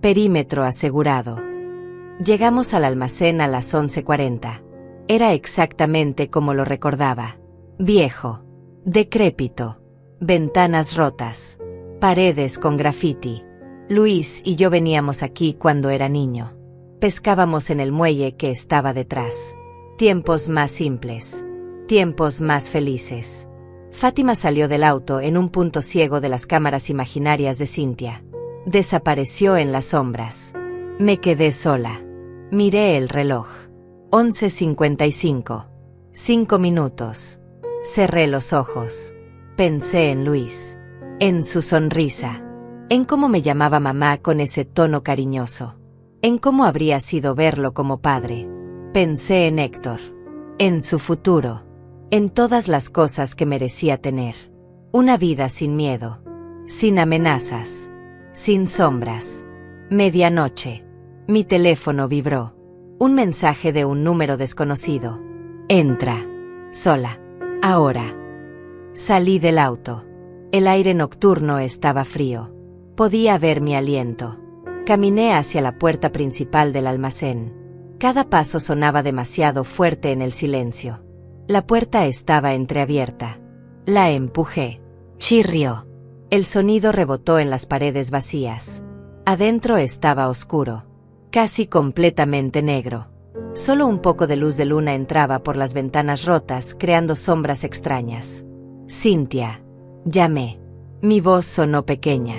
Perímetro asegurado. Llegamos al almacén a las 11:40. Era exactamente como lo recordaba. Viejo. Decrépito. Ventanas rotas. Paredes con grafiti. Luis y yo veníamos aquí cuando era niño. Pescábamos en el muelle que estaba detrás. Tiempos más simples. Tiempos más felices. Fátima salió del auto en un punto ciego de las cámaras imaginarias de Cynthia. Desapareció en las sombras. Me quedé sola. Miré el reloj. 11:55. 5 minutos. Cerré los ojos. Pensé en Luis. En su sonrisa. En cómo me llamaba mamá con ese tono cariñoso. En cómo habría sido verlo como padre. Pensé en Héctor. En su futuro. En todas las cosas que merecía tener. Una vida sin miedo. Sin amenazas. Sin sombras. Medianoche. Mi teléfono vibró. Un mensaje de un número desconocido. Entra. Sola. Ahora. Salí del auto. El aire nocturno estaba frío. Podía ver mi aliento. Caminé hacia la puerta principal del almacén. Cada paso sonaba demasiado fuerte en el silencio. La puerta estaba entreabierta. La empujé. Chirrió. El sonido rebotó en las paredes vacías. Adentro estaba oscuro. Casi completamente negro. Solo un poco de luz de luna entraba por las ventanas rotas, creando sombras extrañas. Cynthia. Llamé. Mi voz sonó pequeña.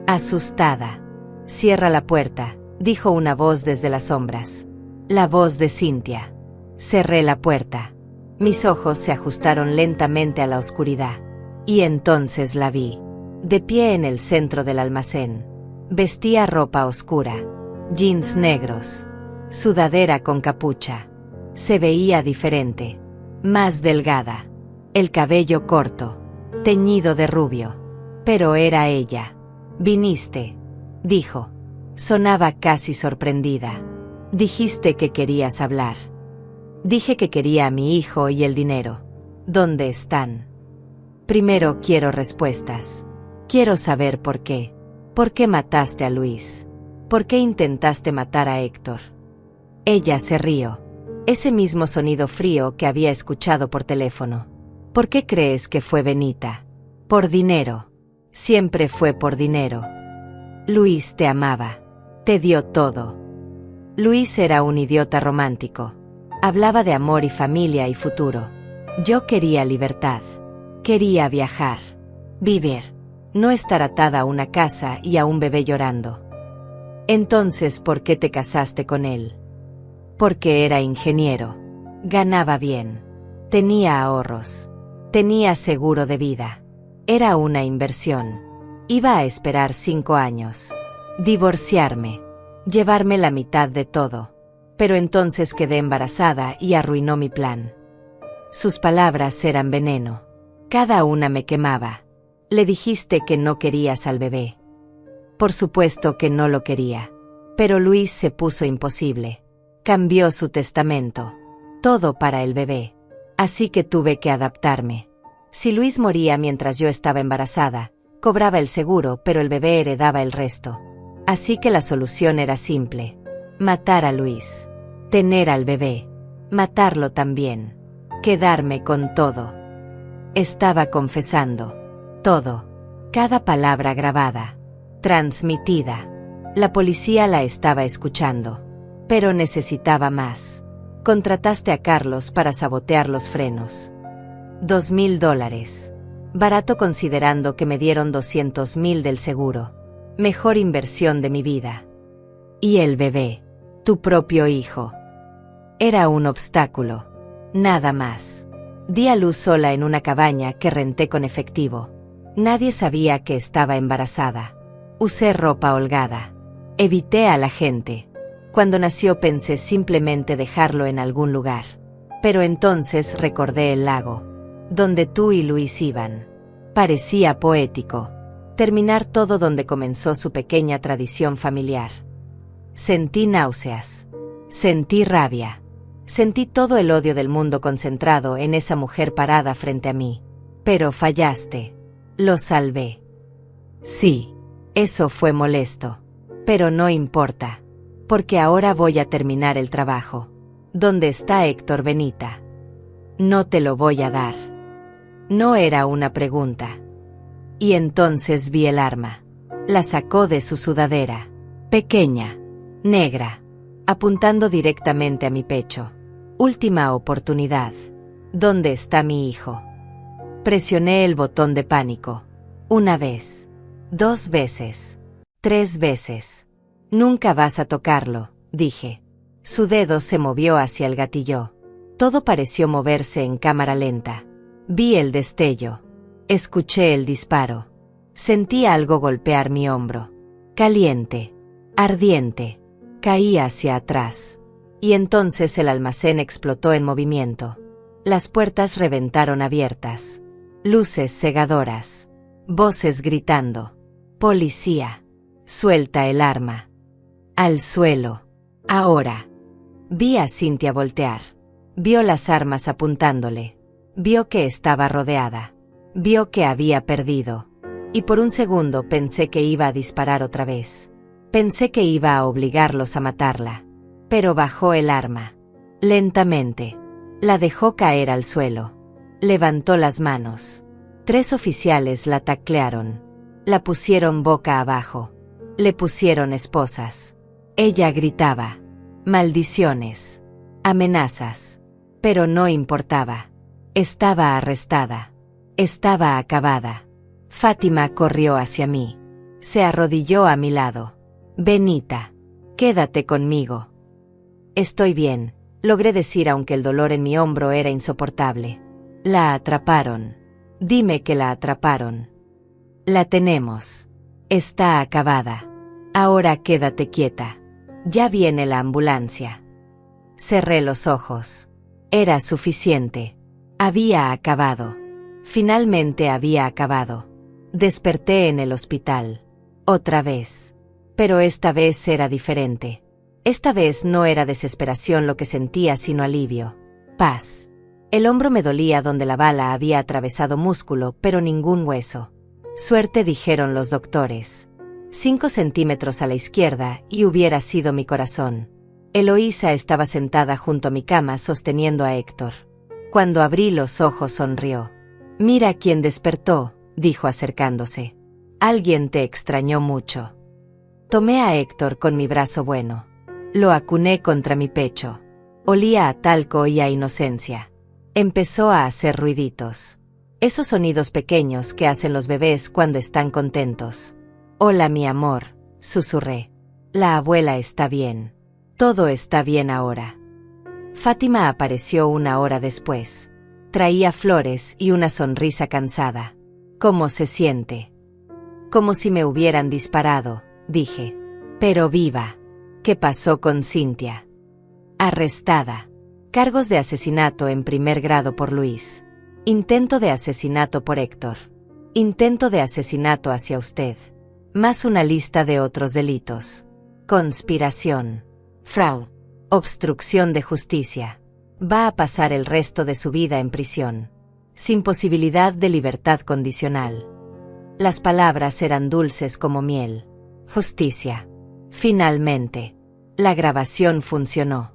Asustada. Cierra la puerta, dijo una voz desde las sombras. La voz de Cynthia. Cerré la puerta. Mis ojos se ajustaron lentamente a la oscuridad. Y entonces la vi. De pie en el centro del almacén. Vestía ropa oscura. Jeans negros. Sudadera con capucha. Se veía diferente. Más delgada. El cabello corto. Teñido de rubio. Pero era ella. Viniste. Dijo. Sonaba casi sorprendida. Dijiste que querías hablar. Dije que quería a mi hijo y el dinero. ¿Dónde están? Primero quiero respuestas. Quiero saber por qué. ¿Por qué mataste a Luis? ¿Por qué intentaste matar a Héctor? Ella se rió. Ese mismo sonido frío que había escuchado por teléfono. ¿Por qué crees que fue Benita? Por dinero. Siempre fue por dinero. Luis te amaba. Te dio todo. Luis era un idiota romántico. Hablaba de amor y familia y futuro. Yo quería libertad. Quería viajar. Vivir. No estar atada a una casa y a un bebé llorando. Entonces, ¿por qué te casaste con él? Porque era ingeniero. Ganaba bien. Tenía ahorros. Tenía seguro de vida. Era una inversión. Iba a esperar 5 años. Divorciarme. Llevarme la mitad de todo. Pero entonces quedé embarazada y arruinó mi plan. Sus palabras eran veneno. Cada una me quemaba. Le dijiste que no querías al bebé. Por supuesto que no lo quería. Pero Luis se puso imposible. Cambió su testamento. Todo para el bebé. Así que tuve que adaptarme. Si Luis moría mientras yo estaba embarazada, cobraba el seguro, pero el bebé heredaba el resto. Así que la solución era simple. Matar a Luis. Tener al bebé. Matarlo también. Quedarme con todo. Estaba confesando. Todo. Cada palabra grabada. Transmitida. La policía la estaba escuchando. Pero necesitaba más. Contrataste a Carlos para sabotear los frenos. $2,000. Barato considerando que me dieron 200,000 del seguro. Mejor inversión de mi vida. Y el bebé. Tu propio hijo. Era un obstáculo. Nada más. Di a luz sola en una cabaña que renté con efectivo. Nadie sabía que estaba embarazada. Usé ropa holgada. Evité a la gente. Cuando nació pensé simplemente dejarlo en algún lugar. Pero entonces recordé el lago. Donde tú y Luis iban. Parecía poético. Terminar todo donde comenzó su pequeña tradición familiar. Sentí náuseas. Sentí rabia. Sentí todo el odio del mundo concentrado en esa mujer parada frente a mí. Pero fallaste. Lo salvé. Sí, eso fue molesto. Pero no importa. Porque ahora voy a terminar el trabajo. ¿Dónde está Héctor Benita? No te lo voy a dar. No era una pregunta. Y entonces vi el arma. La sacó de su sudadera. Pequeña. Negra. Apuntando directamente a mi pecho. Última oportunidad. ¿Dónde está mi hijo? Presioné el botón de pánico. 1 vez. 2 veces. 3 veces. Nunca vas a tocarlo, dije. Su dedo se movió hacia el gatillo. Todo pareció moverse en cámara lenta. Vi el destello. Escuché el disparo. Sentí algo golpear mi hombro. Caliente. Ardiente. Caí hacia atrás. Y entonces el almacén explotó en movimiento. Las puertas reventaron abiertas. Luces cegadoras. Voces gritando. Policía. Suelta el arma. Al suelo. Ahora. Vi a Cynthia voltear. Vio las armas apuntándole. Vio que estaba rodeada. Vio que había perdido. Y por un segundo pensé que iba a disparar otra vez. Pensé que iba a obligarlos a matarla. Pero bajó el arma. Lentamente. La dejó caer al suelo. Levantó las manos. 3 oficiales la taclearon. La pusieron boca abajo. Le pusieron esposas. Ella gritaba. Maldiciones. Amenazas. Pero no importaba. Estaba arrestada. Estaba acabada. Fátima corrió hacia mí. Se arrodilló a mi lado. Benita. Quédate conmigo. Estoy bien, logré decir aunque el dolor en mi hombro era insoportable. La atraparon. Dime que la atraparon. La tenemos. Está acabada. Ahora quédate quieta. Ya viene la ambulancia. Cerré los ojos. Era suficiente. Había acabado. Finalmente había acabado. Desperté en el hospital. Otra vez. Pero esta vez era diferente. Esta vez no era desesperación lo que sentía, sino alivio. Paz. El hombro me dolía donde la bala había atravesado músculo, pero ningún hueso. Suerte, dijeron los doctores. 5 centímetros a la izquierda y hubiera sido mi corazón. Eloísa estaba sentada junto a mi cama sosteniendo a Héctor. Cuando abrí los ojos sonrió. Mira quién despertó, dijo acercándose. Alguien te extrañó mucho. Tomé a Héctor con mi brazo bueno. Lo acuné contra mi pecho. Olía a talco y a inocencia. Empezó a hacer ruiditos. Esos sonidos pequeños que hacen los bebés cuando están contentos. Hola, mi amor, susurré. La abuela está bien. Todo está bien ahora. Fátima apareció 1 hora después. Traía flores y una sonrisa cansada. ¿Cómo se siente? Como si me hubieran disparado, dije. Pero viva. ¿Qué pasó con Cynthia? Arrestada. Cargos de asesinato en primer grado por Luis. Intento de asesinato por Héctor. Intento de asesinato hacia usted. Más una lista de otros delitos. Conspiración. Fraude. Obstrucción de justicia. Va a pasar el resto de su vida en prisión. Sin posibilidad de libertad condicional. Las palabras eran dulces como miel. Justicia. Finalmente. La grabación funcionó.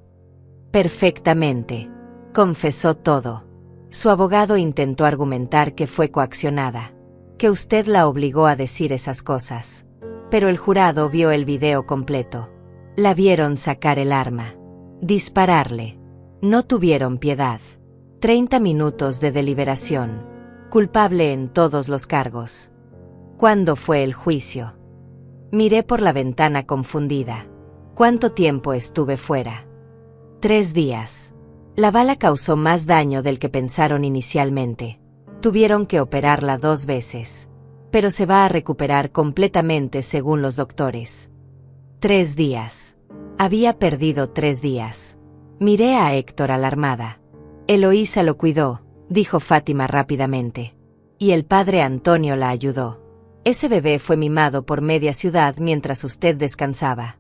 Perfectamente. Confesó todo. Su abogado intentó argumentar que fue coaccionada. Que usted la obligó a decir esas cosas. Pero el jurado vio el video completo. La vieron sacar el arma. Dispararle. No tuvieron piedad. 30 minutos de deliberación. Culpable en todos los cargos. ¿Cuándo fue el juicio? Miré por la ventana confundida. ¿Cuánto tiempo estuve fuera? 3 días. La bala causó más daño del que pensaron inicialmente. Tuvieron que operarla 2 veces. Pero se va a recuperar completamente según los doctores. 3 días. Había perdido 3 días. Miré a Héctor alarmada. Eloísa lo cuidó, dijo Fátima rápidamente. Y el padre Antonio la ayudó. Ese bebé fue mimado por media ciudad mientras usted descansaba.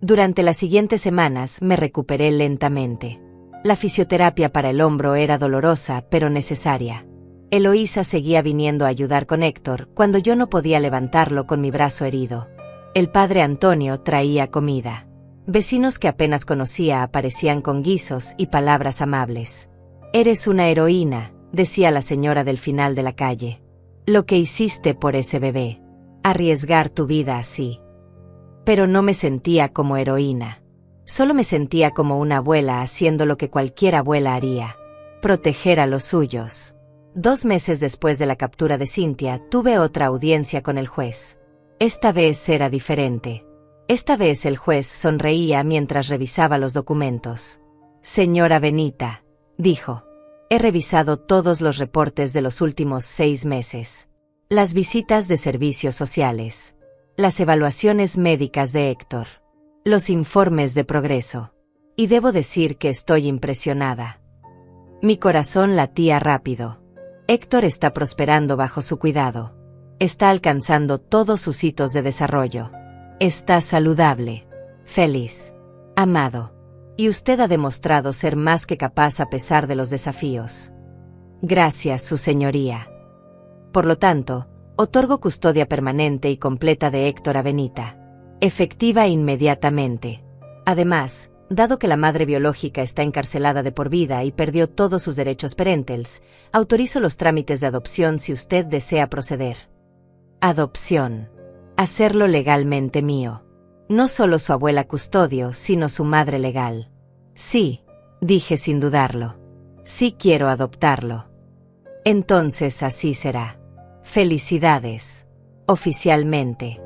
Durante las siguientes semanas me recuperé lentamente. La fisioterapia para el hombro era dolorosa, pero necesaria. Eloísa seguía viniendo a ayudar con Héctor cuando yo no podía levantarlo con mi brazo herido. El padre Antonio traía comida. Vecinos que apenas conocía aparecían con guisos y palabras amables. Eres una heroína, decía la señora del final de la calle. Lo que hiciste por ese bebé. Arriesgar tu vida así. Pero no me sentía como heroína. Solo me sentía como una abuela haciendo lo que cualquier abuela haría. Proteger a los suyos. 2 meses después de la captura de Cynthia, tuve otra audiencia con el juez. Esta vez era diferente. Esta vez el juez sonreía mientras revisaba los documentos. Señora Benita, dijo. He revisado todos los reportes de los últimos 6 meses. Las visitas de servicios sociales. Las evaluaciones médicas de Héctor. Los informes de progreso. Y debo decir que estoy impresionada. Mi corazón latía rápido. Héctor está prosperando bajo su cuidado. Está alcanzando todos sus hitos de desarrollo. Está saludable. Feliz. Amado. Y usted ha demostrado ser más que capaz a pesar de los desafíos. Gracias, Su Señoría. Por lo tanto, otorgo custodia permanente y completa de Héctor a Benita. Efectiva inmediatamente. Además, dado que la madre biológica está encarcelada de por vida y perdió todos sus derechos parentales, autorizo los trámites de adopción si usted desea proceder. Adopción. Hacerlo legalmente mío. No solo su abuela custodio, sino su madre legal. Sí, dije sin dudarlo. Sí quiero adoptarlo. Entonces así será. Felicidades. Oficialmente.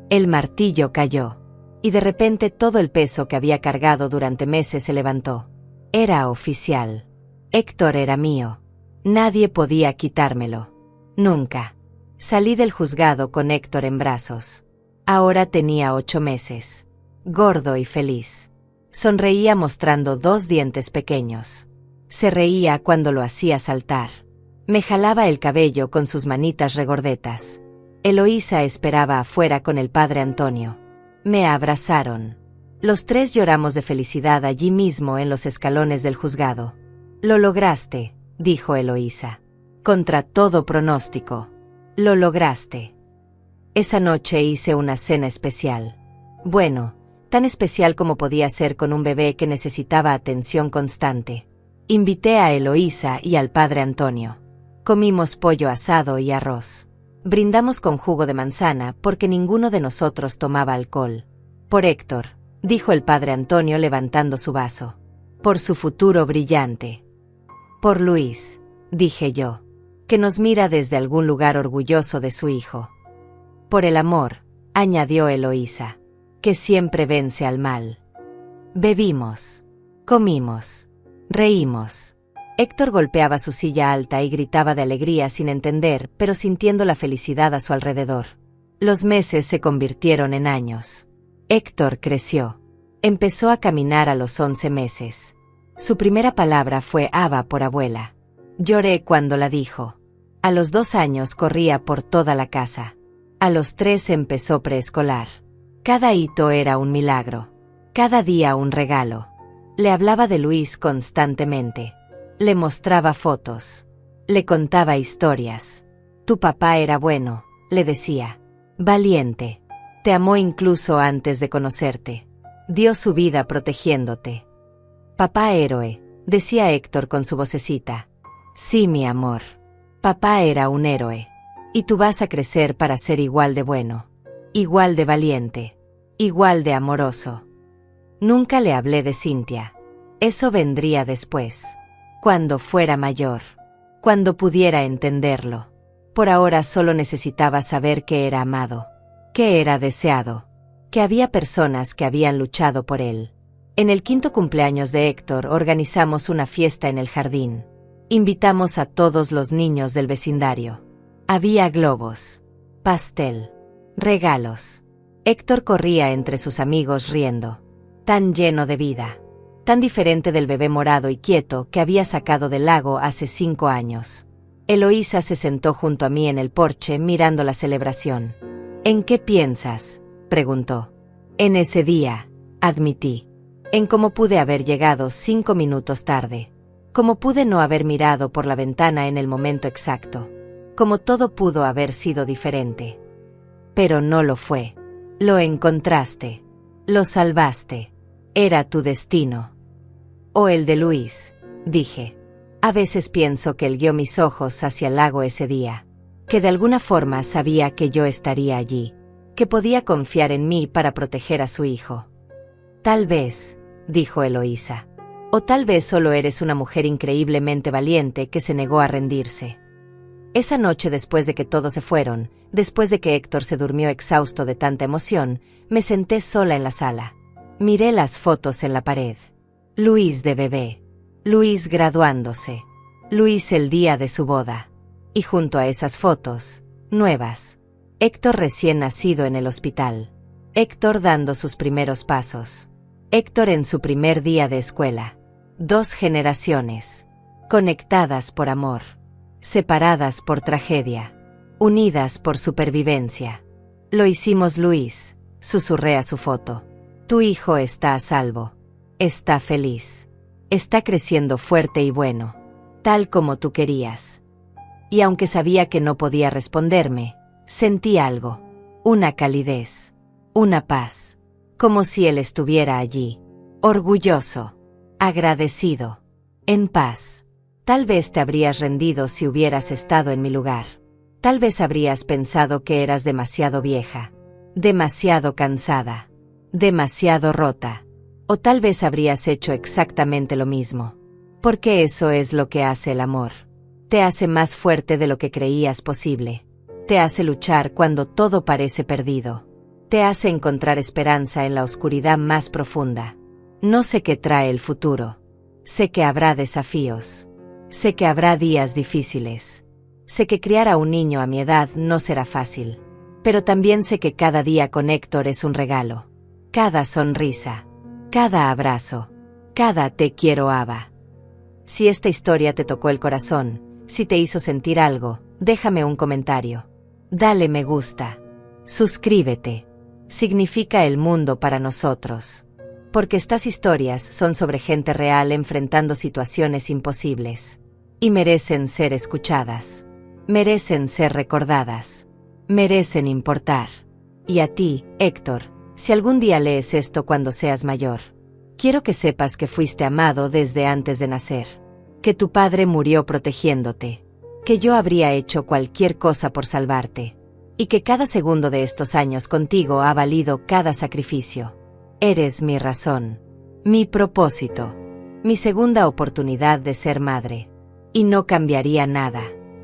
El martillo cayó. Y de repente todo el peso que había cargado durante meses se levantó. Era oficial. Héctor era mío. Nadie podía quitármelo. Nunca. Salí del juzgado con Héctor en brazos. Ahora tenía 8 meses. Gordo y feliz. Sonreía mostrando 2 dientes pequeños. Se reía cuando lo hacía saltar. Me jalaba el cabello con sus manitas regordetas. Eloísa esperaba afuera con el padre Antonio. Me abrazaron. Los 3 lloramos de felicidad allí mismo en los escalones del juzgado. Lo lograste, dijo Eloísa. Contra todo pronóstico. Lo lograste. Esa noche hice una cena especial. Bueno, tan especial como podía ser con un bebé que necesitaba atención constante. Invité a Eloísa y al padre Antonio. Comimos pollo asado y arroz. Brindamos con jugo de manzana porque ninguno de nosotros tomaba alcohol. Por Héctor, dijo el padre Antonio levantando su vaso. Por su futuro brillante. Por Luis, dije yo, que nos mira desde algún lugar orgulloso de su hijo. Por el amor, añadió Eloísa, que siempre vence al mal. Bebimos. Comimos. Reímos. Héctor golpeaba su silla alta y gritaba de alegría sin entender, pero sintiendo la felicidad a su alrededor. Los meses se convirtieron en años. Héctor creció. Empezó a caminar a los 11 meses. Su primera palabra fue Aba por abuela. Lloré cuando la dijo. A los 2 años corría por toda la casa. A los 3 empezó preescolar. Cada hito era un milagro. Cada día un regalo. Le hablaba de Luis constantemente. Le mostraba fotos. Le contaba historias. Tu papá era bueno, le decía. Valiente. Te amó incluso antes de conocerte. Dio su vida protegiéndote. Papá héroe, decía Héctor con su vocecita. Sí, mi amor. Papá era un héroe. Y tú vas a crecer para ser igual de bueno. Igual de valiente. Igual de amoroso. Nunca le hablé de Cintia. Eso vendría después. Cuando fuera mayor. Cuando pudiera entenderlo. Por ahora solo necesitaba saber que era amado. Que era deseado. Que había personas que habían luchado por él. En el 5º cumpleaños de Héctor organizamos una fiesta en el jardín. Invitamos a todos los niños del vecindario. Había globos. Pastel. Regalos. Héctor corría entre sus amigos riendo. Tan lleno de vida. Tan diferente del bebé morado y quieto que había sacado del lago hace 5 años. Eloísa se sentó junto a mí en el porche mirando la celebración. ¿En qué piensas?, preguntó. En ese día, admití. En cómo pude haber llegado 5 minutos tarde. Cómo pude no haber mirado por la ventana en el momento exacto. Cómo todo pudo haber sido diferente. Pero no lo fue. Lo encontraste. Lo salvaste. Era tu destino. O el de Luis, dije. A veces pienso que él guió mis ojos hacia el lago ese día. Que de alguna forma sabía que yo estaría allí. Que podía confiar en mí para proteger a su hijo. Tal vez, dijo Eloísa. O tal vez solo eres una mujer increíblemente valiente que se negó a rendirse. Esa noche, después de que todos se fueron, después de que Héctor se durmió exhausto de tanta emoción, me senté sola en la sala. Miré las fotos en la pared. Luis de bebé. Luis graduándose. Luis el día de su boda. Y junto a esas fotos, nuevas. Héctor recién nacido en el hospital. Héctor dando sus primeros pasos. Héctor en su primer día de escuela. 2 generaciones. Conectadas por amor. Separadas por tragedia. Unidas por supervivencia. Lo hicimos, Luis, susurré a su foto. Tu hijo está a salvo. Está feliz. Está creciendo fuerte y bueno, tal como tú querías. Y aunque sabía que no podía responderme, sentí algo, una calidez, una paz, como si él estuviera allí, orgulloso, agradecido, en paz. Tal vez te habrías rendido si hubieras estado en mi lugar. Tal vez habrías pensado que eras demasiado vieja, demasiado cansada, demasiado rota. O tal vez habrías hecho exactamente lo mismo. Porque eso es lo que hace el amor. Te hace más fuerte de lo que creías posible. Te hace luchar cuando todo parece perdido. Te hace encontrar esperanza en la oscuridad más profunda. No sé qué trae el futuro. Sé que habrá desafíos. Sé que habrá días difíciles. Sé que criar a un niño a mi edad no será fácil. Pero también sé que cada día con Héctor es un regalo. Cada sonrisa. Cada abrazo. Cada te quiero, Ava. Si esta historia te tocó el corazón, si te hizo sentir algo, déjame un comentario. Dale me gusta. Suscríbete. Significa el mundo para nosotros. Porque estas historias son sobre gente real enfrentando situaciones imposibles. Y merecen ser escuchadas. Merecen ser recordadas. Merecen importar. Y a ti, Héctor, si algún día lees esto cuando seas mayor, quiero que sepas que fuiste amado desde antes de nacer. Que tu padre murió protegiéndote. Que yo habría hecho cualquier cosa por salvarte. Y que cada segundo de estos años contigo ha valido cada sacrificio. Eres mi razón. Mi propósito. Mi segunda oportunidad de ser madre. Y no cambiaría nada.